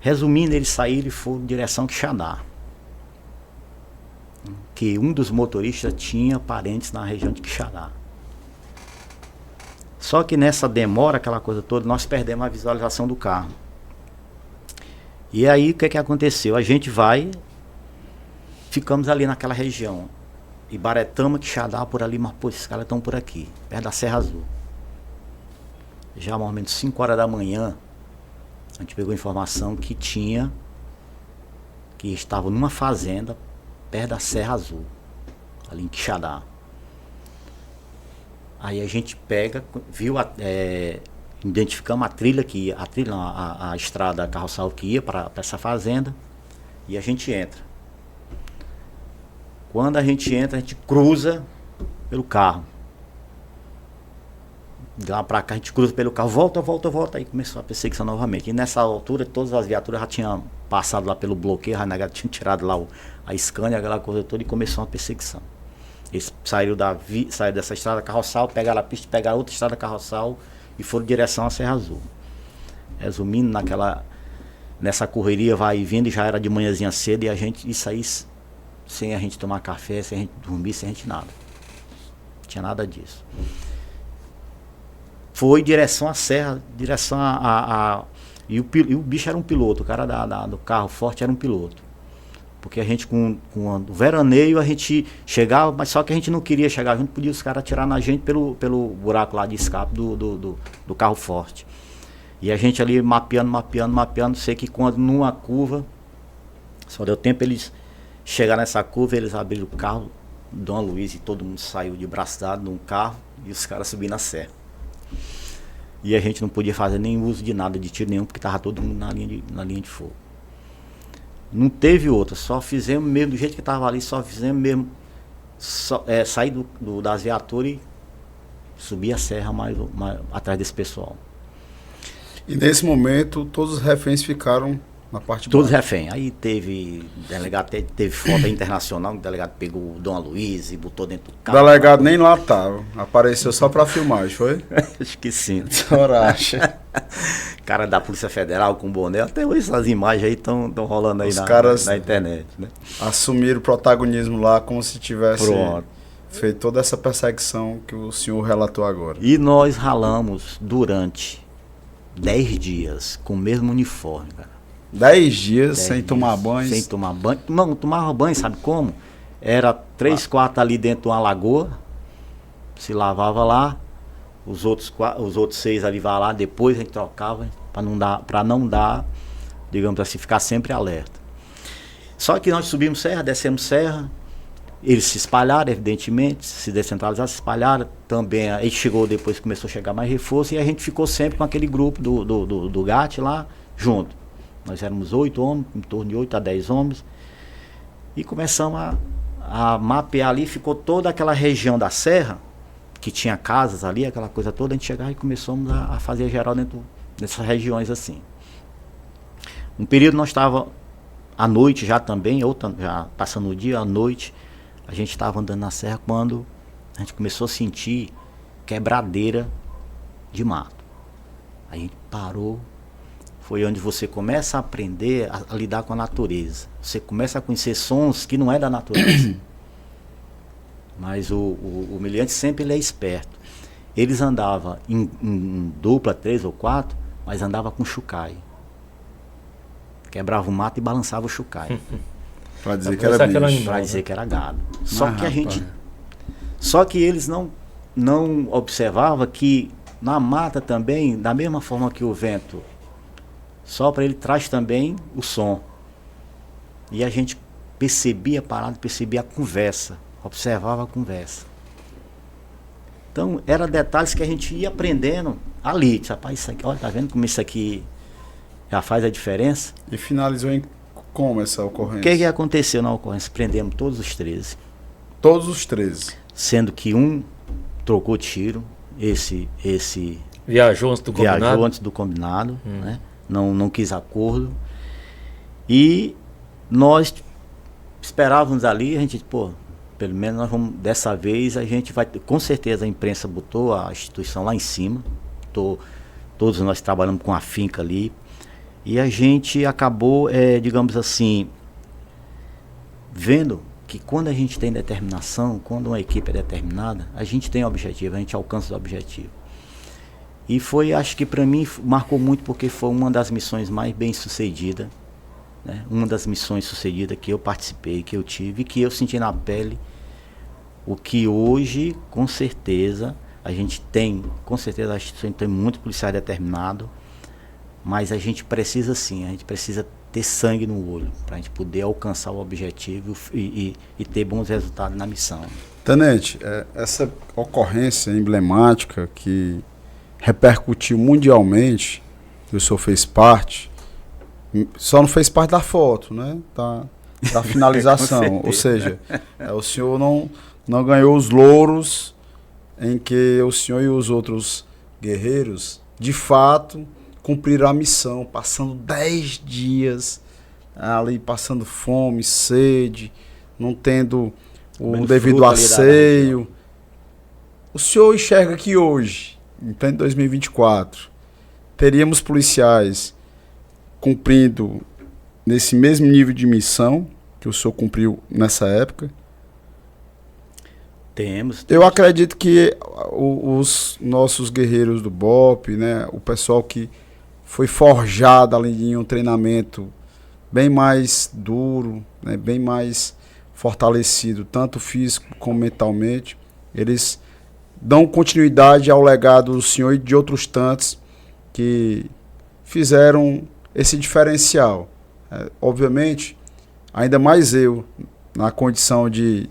Resumindo, eles saíram e foram em direção a Quixadá. Que um dos motoristas tinha parentes na região de Quixadá. Só que nessa demora, aquela coisa toda, nós perdemos a visualização do carro. E aí, o que aconteceu? A gente ficamos ali naquela região. Ibaretama, Quixadá, por ali, mas pô, esses caras estão por aqui, perto da Serra Azul. Já mais ou menos 5 horas da manhã, a gente pegou informação que estava numa fazenda perto da Serra Azul, ali em Quixadá. Aí a gente viu, identificamos a trilha que ia, a estrada carroçal que ia para essa fazenda, e a gente entra. Quando a gente entra, a gente cruza pelo carro. De lá pra cá, a gente cruza pelo carro, volta, aí começou a perseguição novamente. E nessa altura, todas as viaturas já tinham passado lá pelo bloqueio, já tinham tirado lá a Scania, aquela coisa toda, e começou uma perseguição. Eles saíram dessa estrada carroçal, pegaram a pista, pegaram outra estrada carroçal e foram em direção à Serra Azul. Resumindo, nessa correria vai e vindo, e já era de manhãzinha cedo, e a gente isso aí sem a gente tomar café, sem a gente dormir, sem a gente nada. Não tinha nada disso. Foi direção à serra, direção e o bicho era um piloto, o cara do carro forte era um piloto. Porque a gente, com o veraneio, a gente chegava, mas só que a gente não queria chegar junto, podia os caras atirar na gente pelo buraco lá de escape do carro forte. E a gente ali mapeando, sei que quando numa curva, só deu tempo eles chegar nessa curva, eles abriram o carro, Dom Luiz e todo mundo saiu de braço dado num carro e os caras subindo a serra. E a gente não podia fazer nem uso de nada, de tiro nenhum, porque estava todo mundo na linha de fogo. Não teve outra, só fizemos mesmo, do jeito que estava ali, só fizemos mesmo sair das viaturas e subir a serra mais atrás desse pessoal. E nesse momento, todos os reféns ficaram na parte de Todos baixo. refém. Aí delegado teve foto internacional, o delegado pegou o Dom Luiz e botou dentro do O carro. delegado nem lá estava, apareceu só para filmagem, foi? Acho que sim. Horácio. Cara da Polícia Federal com boné, até hoje essas imagens aí estão rolando aí Os caras na internet, né? Assumiram o protagonismo lá como se tivesse Pronto. feito toda essa perseguição que o senhor relatou agora. E nós ralamos durante 10 dias com o mesmo uniforme, cara. 10 dias 10 sem dias tomar banho. Sem tomar banho. Não, tomava banho, sabe como? Era 3 quartos ali dentro de uma lagoa, se lavava lá, os outros 6 ali vai lá, depois a gente trocava, para não dar, digamos assim, ficar sempre alerta. Só que nós subimos serra, descemos serra, eles se espalharam, evidentemente, se descentralizaram, se espalharam. Também, aí chegou depois, começou a chegar mais reforço, e a gente ficou sempre com aquele grupo do GAT lá, junto. Nós éramos 8 homens, em torno de 8 a 10 homens, e começamos a mapear ali, ficou toda aquela região da serra, que tinha casas ali, aquela coisa toda, a gente chegava e começamos a fazer geral dentro dessas regiões assim. Um período nós estávamos à noite já também, já passando o dia, à noite, a gente estava andando na serra quando a gente começou a sentir quebradeira de mato. Aí a gente parou. Foi onde você começa a aprender a lidar com a natureza. Você começa a conhecer sons que não é da natureza. Mas o humilhante sempre ele é esperto. Eles andavam em dupla, 3 ou 4, mas andava com chucai. Quebrava o mato e balançava o chucai. Para dizer que era bicho. Para dizer que era gado. Só que eles não observavam que na mata também, da mesma forma que o vento sopra, ele traz também o som. E a gente percebia a parada, percebia a conversa, observava a conversa. Então, eram detalhes que a gente ia aprendendo ali. Rapaz, isso aqui, olha, tá vendo como isso aqui já faz a diferença? E finalizou em como essa ocorrência? O que aconteceu na ocorrência? Prendemos todos os 13. Todos os 13. Sendo que um trocou tiro, esse Viajou antes do combinado, né? Não quis acordo. E nós esperávamos ali, a gente, pelo menos nós vamos, dessa vez a gente vai, com certeza a imprensa botou a instituição lá em cima, todos nós trabalhamos com a finca ali, e a gente acabou, digamos assim, vendo que quando a gente tem determinação, quando uma equipe é determinada, a gente tem objetivo, a gente alcança o objetivo. E foi, acho que para mim, marcou muito porque foi uma das missões mais bem sucedidas, né? Uma das missões sucedidas que eu participei, que eu tive, que eu senti na pele, o que hoje, com certeza, a gente tem, com certeza a instituição tem muito policial determinado, mas a gente precisa sim, a gente precisa ter sangue no olho, para a gente poder alcançar o objetivo e ter bons resultados na missão. Tenente, essa ocorrência emblemática que repercutiu mundialmente, que o senhor fez parte, só não fez parte da foto, né? Da finalização. Ou seja, o senhor não ganhou os louros em que o senhor e os outros guerreiros, de fato, cumpriram a missão, passando 10 dias ali, passando fome, sede, não tendo o devido asseio. O senhor enxerga que hoje, em pleno 2024, teríamos policiais cumprindo nesse mesmo nível de missão que o senhor cumpriu nessa época? Temos. Eu acredito que os nossos guerreiros do BOPE, né, o pessoal que foi forjado ali em um treinamento bem mais duro, né, bem mais fortalecido, tanto físico como mentalmente. Eles dão continuidade ao legado do senhor e de outros tantos que fizeram esse diferencial. Obviamente, ainda mais eu, na condição de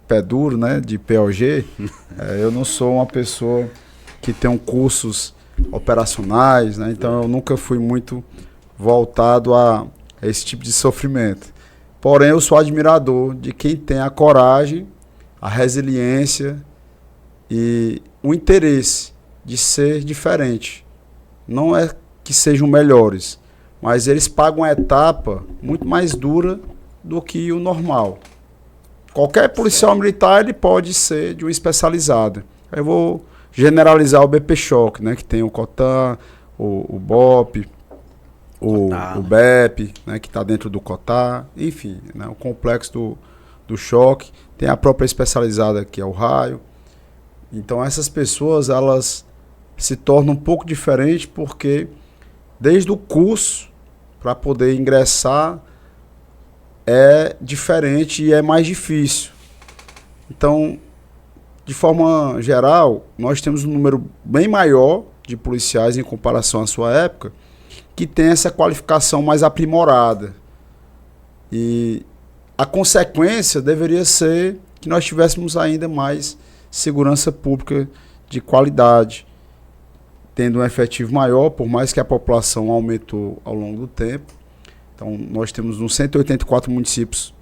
pé duro, né, de POG, eu não sou uma pessoa que tem cursos operacionais, né, então eu nunca fui muito voltado a esse tipo de sofrimento. Porém, eu sou admirador de quem tem a coragem, a resiliência e o interesse de ser diferente. Não é que sejam melhores, mas eles pagam uma etapa muito mais dura do que o normal. Qualquer policial militar ele pode ser de uma especializada. Eu vou generalizar o BP Choque, né, que tem o COTAN, o BOP, o BEP, né, que está dentro do COTAR, enfim, né, o complexo do choque. Tem a própria especializada que é o raio. Então essas pessoas elas se tornam um pouco diferentes porque desde o curso para poder ingressar é diferente e é mais difícil. Então, de forma geral, nós temos um número bem maior de policiais em comparação à sua época que tem essa qualificação mais aprimorada. E a consequência deveria ser que nós tivéssemos ainda mais segurança pública de qualidade, tendo um efetivo maior, por mais que a população aumentou ao longo do tempo. Então, nós temos uns 184 municípios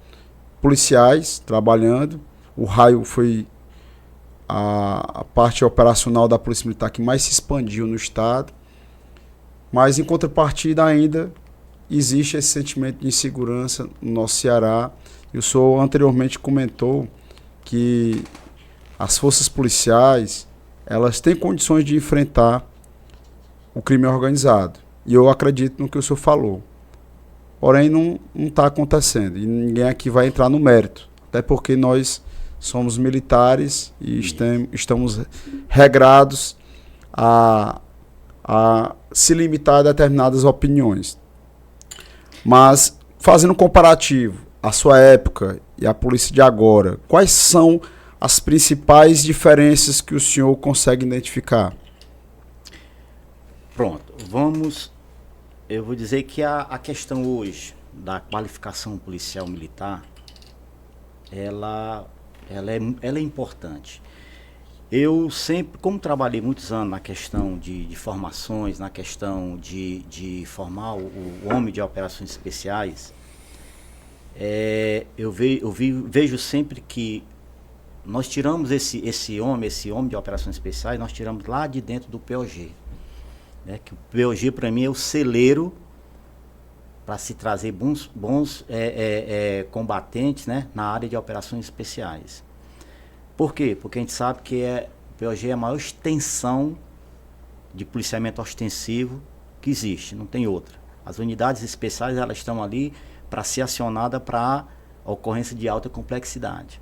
policiais trabalhando. O raio foi a parte operacional da Polícia Militar que mais se expandiu no estado. Mas, em contrapartida, ainda existe esse sentimento de insegurança no nosso Ceará. E o senhor anteriormente comentou que as forças policiais elas têm condições de enfrentar o crime organizado. E eu acredito no que o senhor falou. Porém, não está acontecendo. E ninguém aqui vai entrar no mérito. Até porque nós somos militares e estamos regrados a se limitar a determinadas opiniões. Mas, fazendo um comparativo, a sua época e a polícia de agora, quais são as principais diferenças que o senhor consegue identificar? Pronto, eu vou dizer que a questão hoje da qualificação policial militar, ela é importante. Eu sempre, como trabalhei muitos anos na questão de formações, na questão de formar o homem de operações especiais, eu vejo sempre que nós tiramos esse homem de operações especiais, nós tiramos lá de dentro do POG. Né, que o POG para mim é o celeiro para se trazer bons combatentes, né, na área de operações especiais. Por quê? Porque a gente sabe que o POG é a maior extensão de policiamento ostensivo que existe, não tem outra. As unidades especiais elas estão ali para ser acionada para ocorrência de alta complexidade.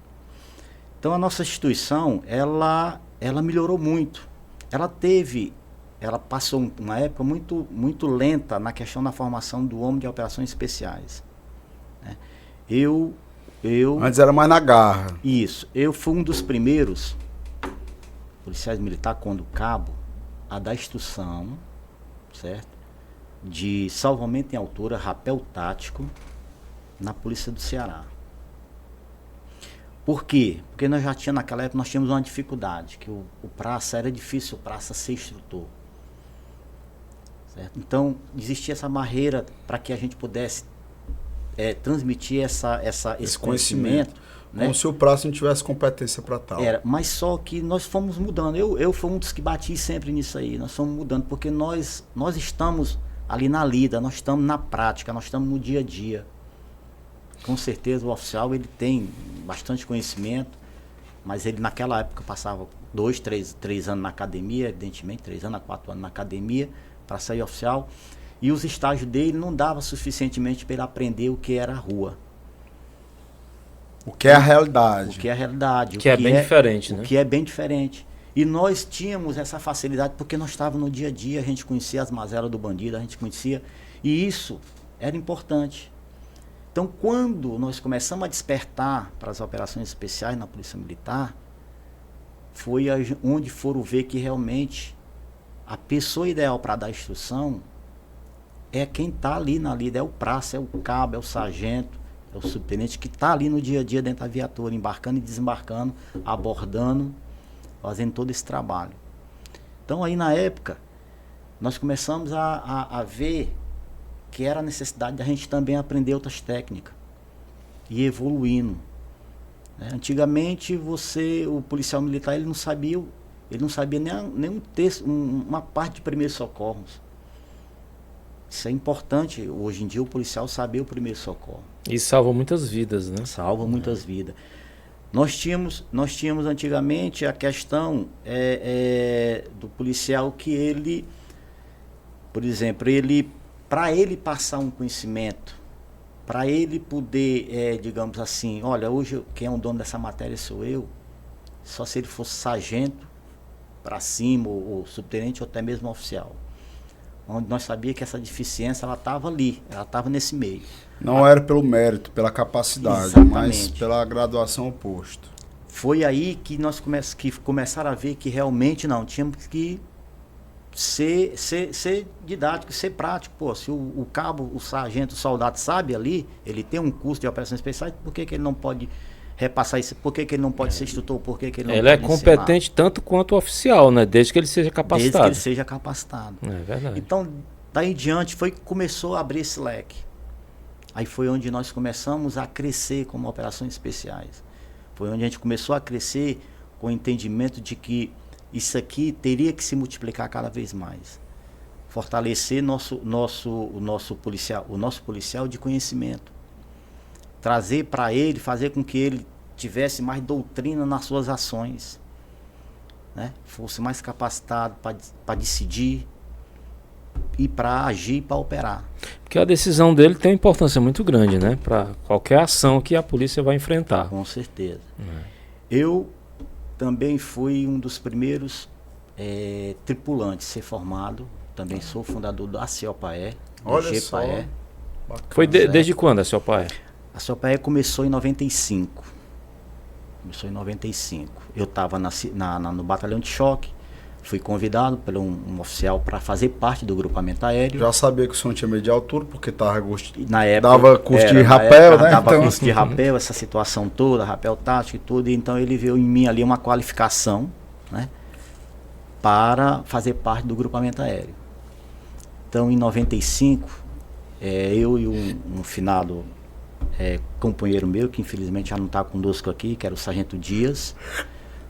Então a nossa instituição, ela melhorou muito. Ela passou uma época muito lenta na questão da formação do homem de operações especiais. Né? Antes era mais na garra. Isso. Eu fui um dos primeiros policiais militares, quando cabo, a dar instrução, certo? De salvamento em altura, rapel tático, na Polícia do Ceará. Por quê? Porque nós já tínhamos, naquela época, nós tínhamos uma dificuldade, que o praça, era difícil o praça ser instrutor. Certo? Então, existia essa barreira para que a gente pudesse transmitir esse conhecimento. Né? Como se o praça não tivesse competência para tal. Mas só que nós fomos mudando. Eu fui um dos que bati sempre nisso aí. Nós fomos mudando, porque nós estamos ali na lida, nós estamos na prática, nós estamos no dia a dia. Com certeza o oficial ele tem bastante conhecimento, mas ele naquela época passava 2, 3 anos na academia, evidentemente, 3 anos a 4 anos na academia para sair oficial, e os estágios dele não dava suficientemente para ele aprender o que era a rua. O que é a realidade. O que é a realidade. Que é bem diferente, né? O que é bem diferente. E nós tínhamos essa facilidade porque nós estávamos no dia a dia, a gente conhecia as mazelas do bandido, a gente conhecia, e isso era importante. Então, quando nós começamos a despertar para as operações especiais na Polícia Militar, foi onde foram ver que realmente a pessoa ideal para dar instrução é quem está ali na lida, é o praça, é o cabo, é o sargento, é o subtenente que está ali no dia a dia dentro da viatura, embarcando e desembarcando, abordando, fazendo todo esse trabalho. Então aí na época, nós começamos a ver que era a necessidade da gente também aprender outras técnicas e ir evoluindo. Antigamente o policial militar, ele não sabia nem um texto, uma parte de primeiros socorros. Isso é importante hoje em dia, o policial saber o primeiro socorro. E salva muitas vidas, né? Salva muitas vidas. Nós tínhamos antigamente a questão do policial que ele, por exemplo, para ele passar um conhecimento, para ele poder, digamos assim, olha, hoje quem é o dono dessa matéria sou eu, só se ele fosse sargento para cima, ou subtenente, ou até mesmo oficial. Onde nós sabíamos que essa deficiência, ela estava ali, ela estava nesse meio. Não era pelo mérito, pela capacidade, Exatamente. mas pela graduação ao posto. Foi aí que nós começaram a ver que realmente não, tínhamos que ser didático, ser prático. Pô, se o cabo, o sargento, o soldado sabe ali, ele tem um curso de operações especiais, por que ele não pode repassar isso? Por que ele não pode ser instrutor? Por que ele não Ele pode é competente ensinar? tanto quanto o oficial, né? Desde que ele seja capacitado. Desde que ele seja capacitado. É verdade. Então, daí em diante, foi que começou a abrir esse leque. Aí foi onde nós começamos a crescer como operações especiais. Foi onde a gente começou a crescer com o entendimento de que isso aqui teria que se multiplicar cada vez mais. Fortalecer o nosso policial de conhecimento. Trazer para ele, fazer com que ele tivesse mais doutrina nas suas ações, né? Fosse mais capacitado para decidir e para agir, para operar. Porque a decisão dele tem uma importância muito grande, né? Para qualquer ação que a polícia vai enfrentar. Com certeza. Eu também fui um dos primeiros tripulantes a ser formado. Também sou fundador da CIOPAE, do Olha só. GPAE. Foi desde quando, seu pai? A CIOPAE começou em 95. Eu estava no batalhão de choque. Fui convidado por um oficial para fazer parte do grupamento aéreo. Já sabia que o senhor não tinha medo de altura, porque Na época, dava curso de rapel, né? Dava Então, curso de rapel, essa situação toda, rapel tático e tudo. Então ele viu em mim ali uma qualificação, né, para fazer parte do grupamento aéreo. Então em 95, eu e um finado companheiro meu, que infelizmente já não está conosco aqui, que era o Sargento Dias,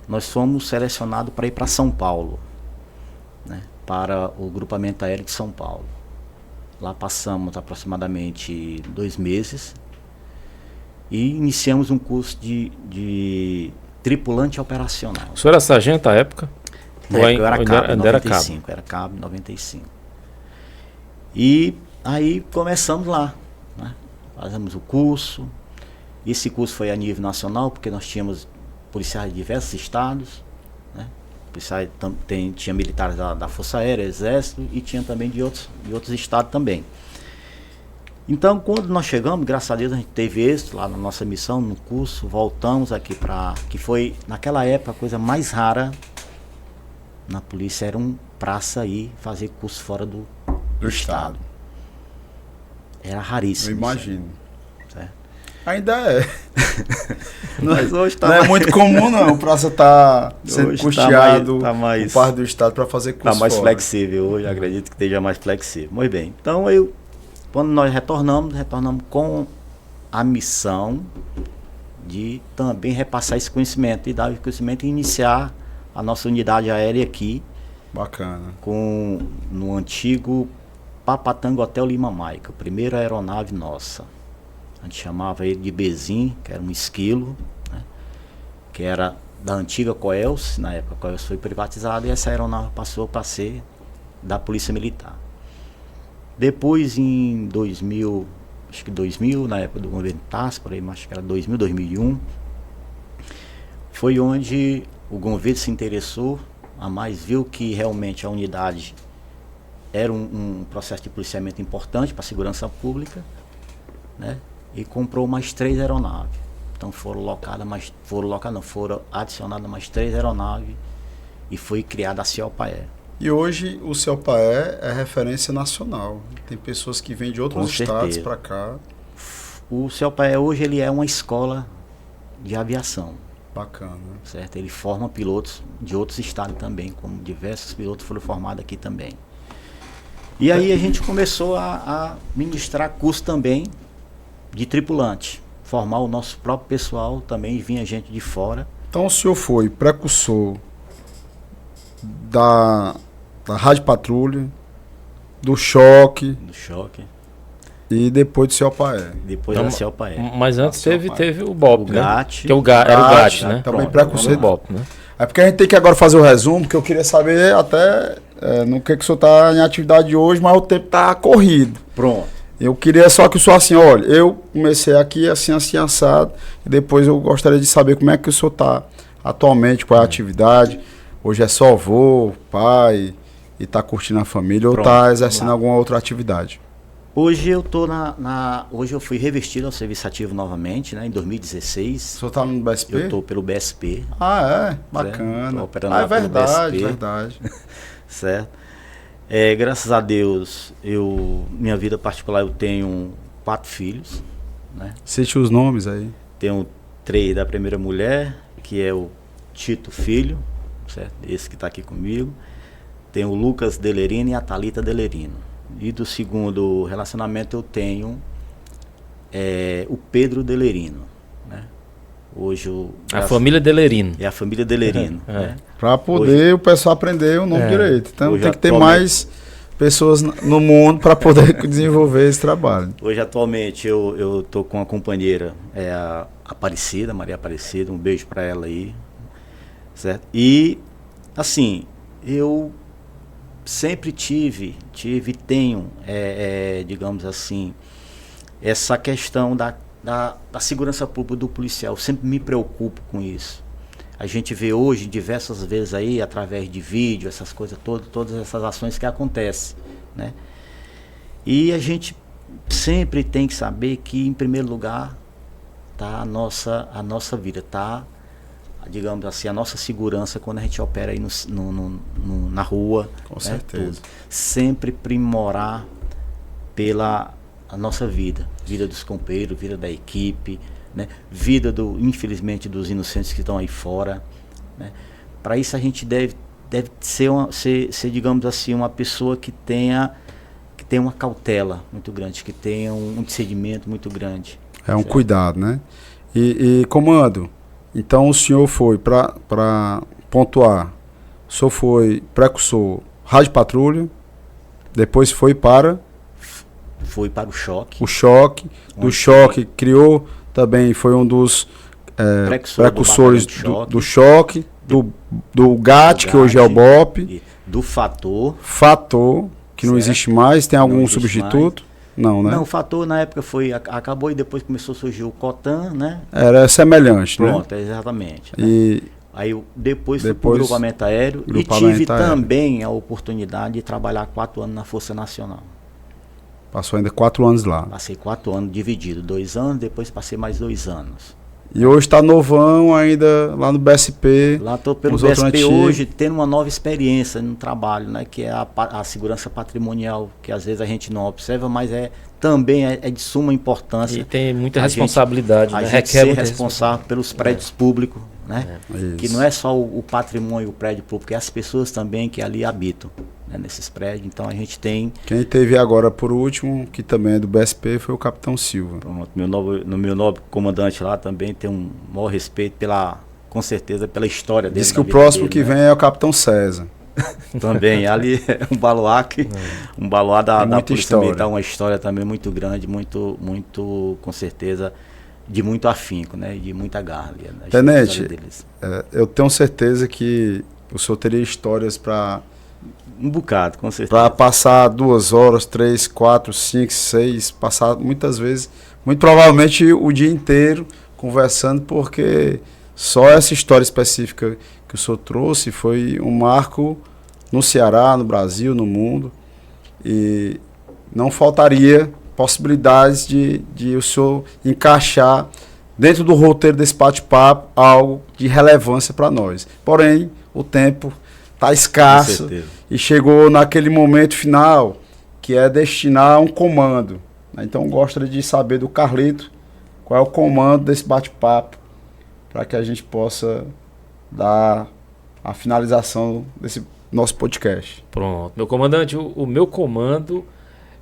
nós fomos selecionados para ir para São Paulo, né, para o grupamento aéreo de São Paulo. Lá passamos aproximadamente 2 meses e iniciamos um curso de tripulante operacional. O senhor era sargento à época? Na época eu era cabo, ainda era cabo? Era cabo em 95. E aí começamos lá, né? Fazemos o curso. Esse curso foi a nível nacional, porque nós tínhamos policiais de diversos estados, né? Policiais, tinha militares da Força Aérea, Exército, e tinha também de outros estados também. Então, quando nós chegamos, graças a Deus, a gente teve êxito lá na nossa missão, no curso, voltamos aqui que foi, naquela época, a coisa mais rara na polícia era um praça aí fazer curso fora do estado. Era raríssimo. eu imagino. Certo? Ainda é. Mas hoje tá Não é muito comum, não. O praça tá sendo Hoje custeado tá mais- por parte do estado para fazer curso Está mais fora. flexível hoje, acredito que esteja mais flexível. Muito bem. Então, quando nós retornamos com a missão de também repassar esse conhecimento, e dar o conhecimento e iniciar a nossa unidade aérea aqui, Bacana. no antigo Papatango Hotel Lima Maica, a primeira aeronave nossa. A gente chamava ele de Bezim, que era um esquilo, né, que era da antiga Coelce. Na época a Coelce foi privatizada e essa aeronave passou para ser da Polícia Militar. Depois em 2000, acho que 2000, na época do governo Tassi, por aí, acho que era 2000, 2001, foi onde o governo se interessou a mais, viu que realmente a unidade era um processo de policiamento importante para a segurança pública, né? e comprou mais 3 aeronaves. Então foram adicionadas mais 3 aeronaves e foi criada a CEOPAE. E hoje o CEOPAE é referência nacional. Tem pessoas que vêm de outros estados para cá. O CEOPAE hoje ele é uma escola de aviação. Bacana. Certo? Ele forma pilotos de outros estados também, como diversos pilotos foram formados aqui também. E aí a gente começou a ministrar curso também de tripulante. Formar o nosso próprio pessoal, também vinha gente de fora. Então o senhor foi precursor da Rádio Patrulha, do choque. Do choque. E depois do CEOPAE. Depois da CEOPAE. Mas antes teve o BOP, o né? GAT. Que era o GAT, né? Também preconceito. O BOP, né? É porque a gente tem que agora fazer o resumo, porque eu queria saber até no que o senhor está em atividade hoje, mas o tempo está corrido. Pronto. Eu queria só que o senhor assim, olha, eu comecei aqui assim assado, e depois eu gostaria de saber como é que o senhor está atualmente, qual é a atividade. Hoje é só avô, pai, e está curtindo a família, ou está exercendo alguma outra atividade? Hoje eu tô hoje eu fui revestido ao serviço ativo novamente, né, em 2016. O senhor está no BSP? Eu tô pelo BSP. Ah, é? Bacana. Tô operando É lá pelo verdade, BSP. verdade. Certo. Graças a Deus, minha vida particular, eu tenho 4 filhos, né? Cite os nomes aí. Tenho 3 da primeira mulher, que é o Tito Filho, certo? Esse que está aqui comigo. Tenho o Lucas Delerino e a Thalita Delerino. E do segundo relacionamento eu tenho o Pedro Delerino, né? Hoje a família Delerino. É a família Delerino. Né? Para poder o pessoal aprender o nome direito. Então Hoje, tem que ter mais pessoas no mundo para poder desenvolver esse trabalho. Hoje atualmente eu tô com uma companheira, a Aparecida, Maria Aparecida, um beijo para ela aí, certo? E assim, eu sempre tive e tenho, digamos assim, essa questão da segurança pública do policial. Eu sempre me preocupo com isso. A gente vê hoje diversas vezes aí, através de vídeo, essas coisas todas essas ações que acontecem, né? E a gente sempre tem que saber que, em primeiro lugar, tá a nossa vida, tá, digamos assim, a nossa segurança quando a gente opera aí na rua. Com certeza. Tudo. Sempre primorar pela a nossa vida dos companheiros, vida da equipe, né? Vida infelizmente, dos inocentes que estão aí fora, né? Para isso a gente deve ser, digamos assim, uma pessoa que tenha uma cautela muito grande, que tenha um discernimento muito grande. É um cuidado, né? E comando, então o senhor foi, para pontuar, o senhor foi precursor Rádio Patrulha, depois foi para o choque. O choque, do choque criou também, foi um dos precursores do choque, do GAT, que hoje é o BOP. Do Fator, que não existe mais, tem algum substituto? Mais. Não, né? Não, o Fator na época acabou e depois começou a surgir o Cotan, né? Era semelhante, Pronto, né? Exatamente. E né? Aí depois fui para o grupamento aéreo e tive também a oportunidade de trabalhar 4 anos na Força Nacional. Passou ainda 4 anos lá. Passei 4 anos dividido, 2 anos, depois passei mais 2 anos. E hoje está novão ainda lá no BSP. Lá estou pelo BSP hoje, tendo uma nova experiência no trabalho, né? Que é a segurança patrimonial, que às vezes a gente não observa, mas também é de suma importância. E tem muita responsabilidade, né? A gente ser responsável pelos prédios públicos, né? Que não é só o patrimônio, o prédio público, é as pessoas também que ali habitam, né? Nesses prédios. Então a gente tem... Quem teve agora por último, que também é do BSP, foi o Capitão Silva. Pronto, meu nobre comandante lá também tem um maior respeito com certeza, pela história dele. Diz que o próximo que vem é o Capitão César. Também, ali é um baluarte da Polícia Militar, uma história também muito grande, muito, com certeza, de muito afinco, né? De muita garra. Tenente, eu tenho certeza que o senhor teria histórias para... Um bocado, com certeza. Para passar 2 horas, 3, 4, 5, 6, passar muitas vezes, muito provavelmente o dia inteiro conversando, porque só essa história específica que o senhor trouxe foi um marco no Ceará, no Brasil, no mundo, e não faltaria possibilidades de o senhor encaixar dentro do roteiro desse bate-papo algo de relevância para nós. Porém, o tempo está escasso e chegou naquele momento final, que é destinar um comando. Então, gostaria de saber do Carlito qual é o comando desse bate-papo para que a gente possa dar a finalização desse nosso podcast. Pronto. Meu comandante, o meu comando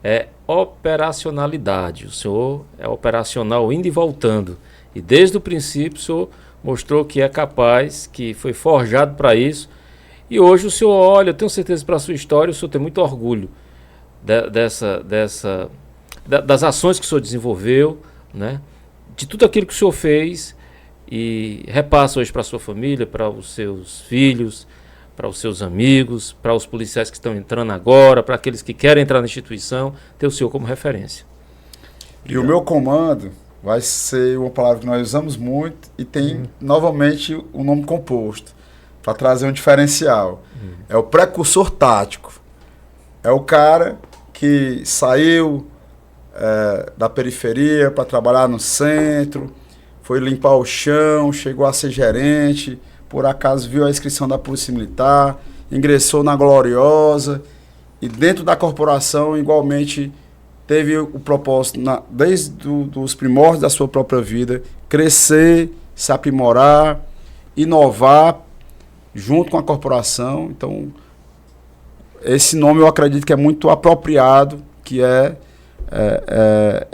é operacionalidade. O senhor é operacional indo e voltando. E desde o princípio o senhor mostrou que é capaz, que foi forjado para isso. E hoje o senhor olha, eu tenho certeza para a sua história, o senhor tem muito orgulho das ações que o senhor desenvolveu, né? De tudo aquilo que o senhor fez e repassa hoje para a sua família, para os seus filhos, para os seus amigos, para os policiais que estão entrando agora, para aqueles que querem entrar na instituição, ter o senhor como referência. E o meu comando vai ser uma palavra que nós usamos muito e tem novamente um nome composto, para trazer um diferencial. É o precursor tático. É o cara que saiu da periferia para trabalhar no centro, foi limpar o chão, chegou a ser gerente, por acaso viu a inscrição da Polícia Militar, ingressou na Gloriosa e dentro da corporação igualmente teve o propósito, desde os primórdios da sua própria vida, crescer, se aprimorar, inovar junto com a corporação. Então, esse nome eu acredito que é muito apropriado, que é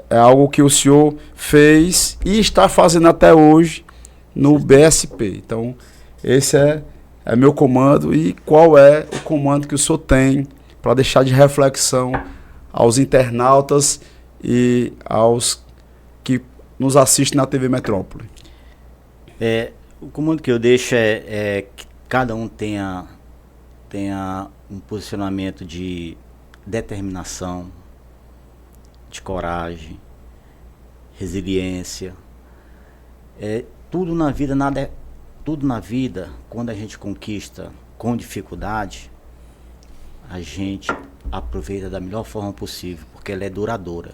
algo que o senhor fez e está fazendo até hoje no BSP. Então, esse é meu comando. E qual é o comando que o senhor tem para deixar de reflexão aos internautas e aos que nos assistem na TV Metrópole? O comando que eu deixo é que cada um tenha um posicionamento de determinação, de coragem, resiliência. Tudo na vida, quando a gente conquista com dificuldade, a gente aproveita da melhor forma possível, porque ela é duradoura.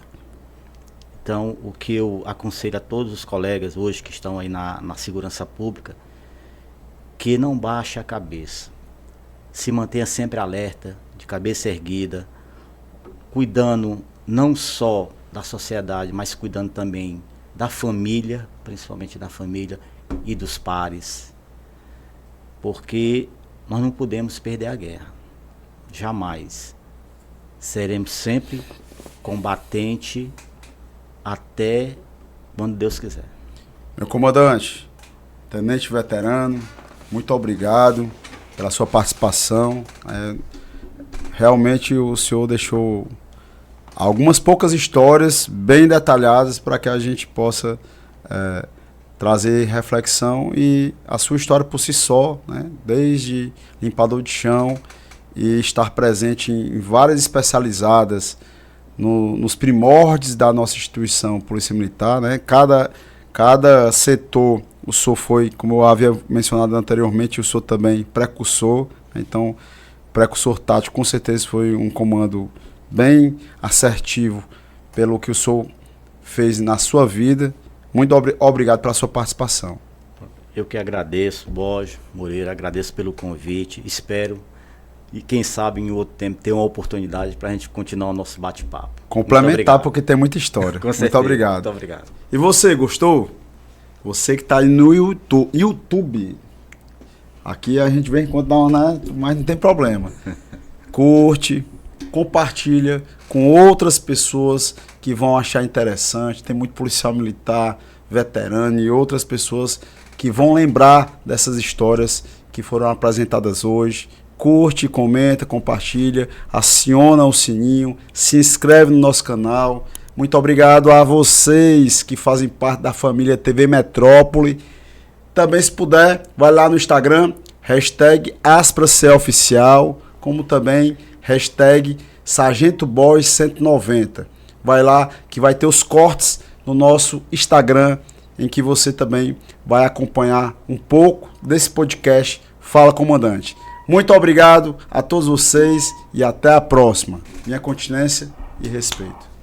Então, o que eu aconselho a todos os colegas hoje que estão aí na segurança pública, que não baixe a cabeça, se mantenha sempre alerta, de cabeça erguida, cuidando não só da sociedade, mas cuidando também da família, principalmente da família e dos pares, porque nós não podemos perder a guerra, jamais. Seremos sempre combatente até quando Deus quiser. Meu comandante, tenente veterano, muito obrigado pela sua participação. Realmente o senhor deixou algumas poucas histórias bem detalhadas para que a gente possa trazer reflexão, e a sua história por si só, né, desde limpador de chão e estar presente em várias especializadas nos primórdios da nossa instituição Polícia Militar, né? Cada setor, o senhor foi, como eu havia mencionado anteriormente, o senhor também precursor. Então, precursor tático com certeza foi um comando bem assertivo pelo que o senhor fez na sua vida. Muito obrigado pela sua participação. Eu que agradeço, Borges, Moreira, agradeço pelo convite. Espero, e quem sabe em outro tempo, ter uma oportunidade para a gente continuar o nosso bate-papo. Complementar, porque tem muita história. Com certeza. Muito obrigado. Muito obrigado. E você, gostou? Você que está aí no YouTube. Aqui a gente vem encontrar, mas não tem problema. Curte, compartilha com outras pessoas que vão achar interessante. Tem muito policial militar, veterano e outras pessoas que vão lembrar dessas histórias que foram apresentadas hoje. Curte, comenta, compartilha, aciona o sininho, se inscreve no nosso canal. Muito obrigado a vocês que fazem parte da família TV Metrópole. Também, se puder, vai lá no Instagram, #AspraCoficial, como também #Sargento Boys 190. Vai lá que vai ter os cortes no nosso Instagram, em que você também vai acompanhar um pouco desse podcast Fala Comandante. Muito obrigado a todos vocês e até a próxima. Minha continência e respeito.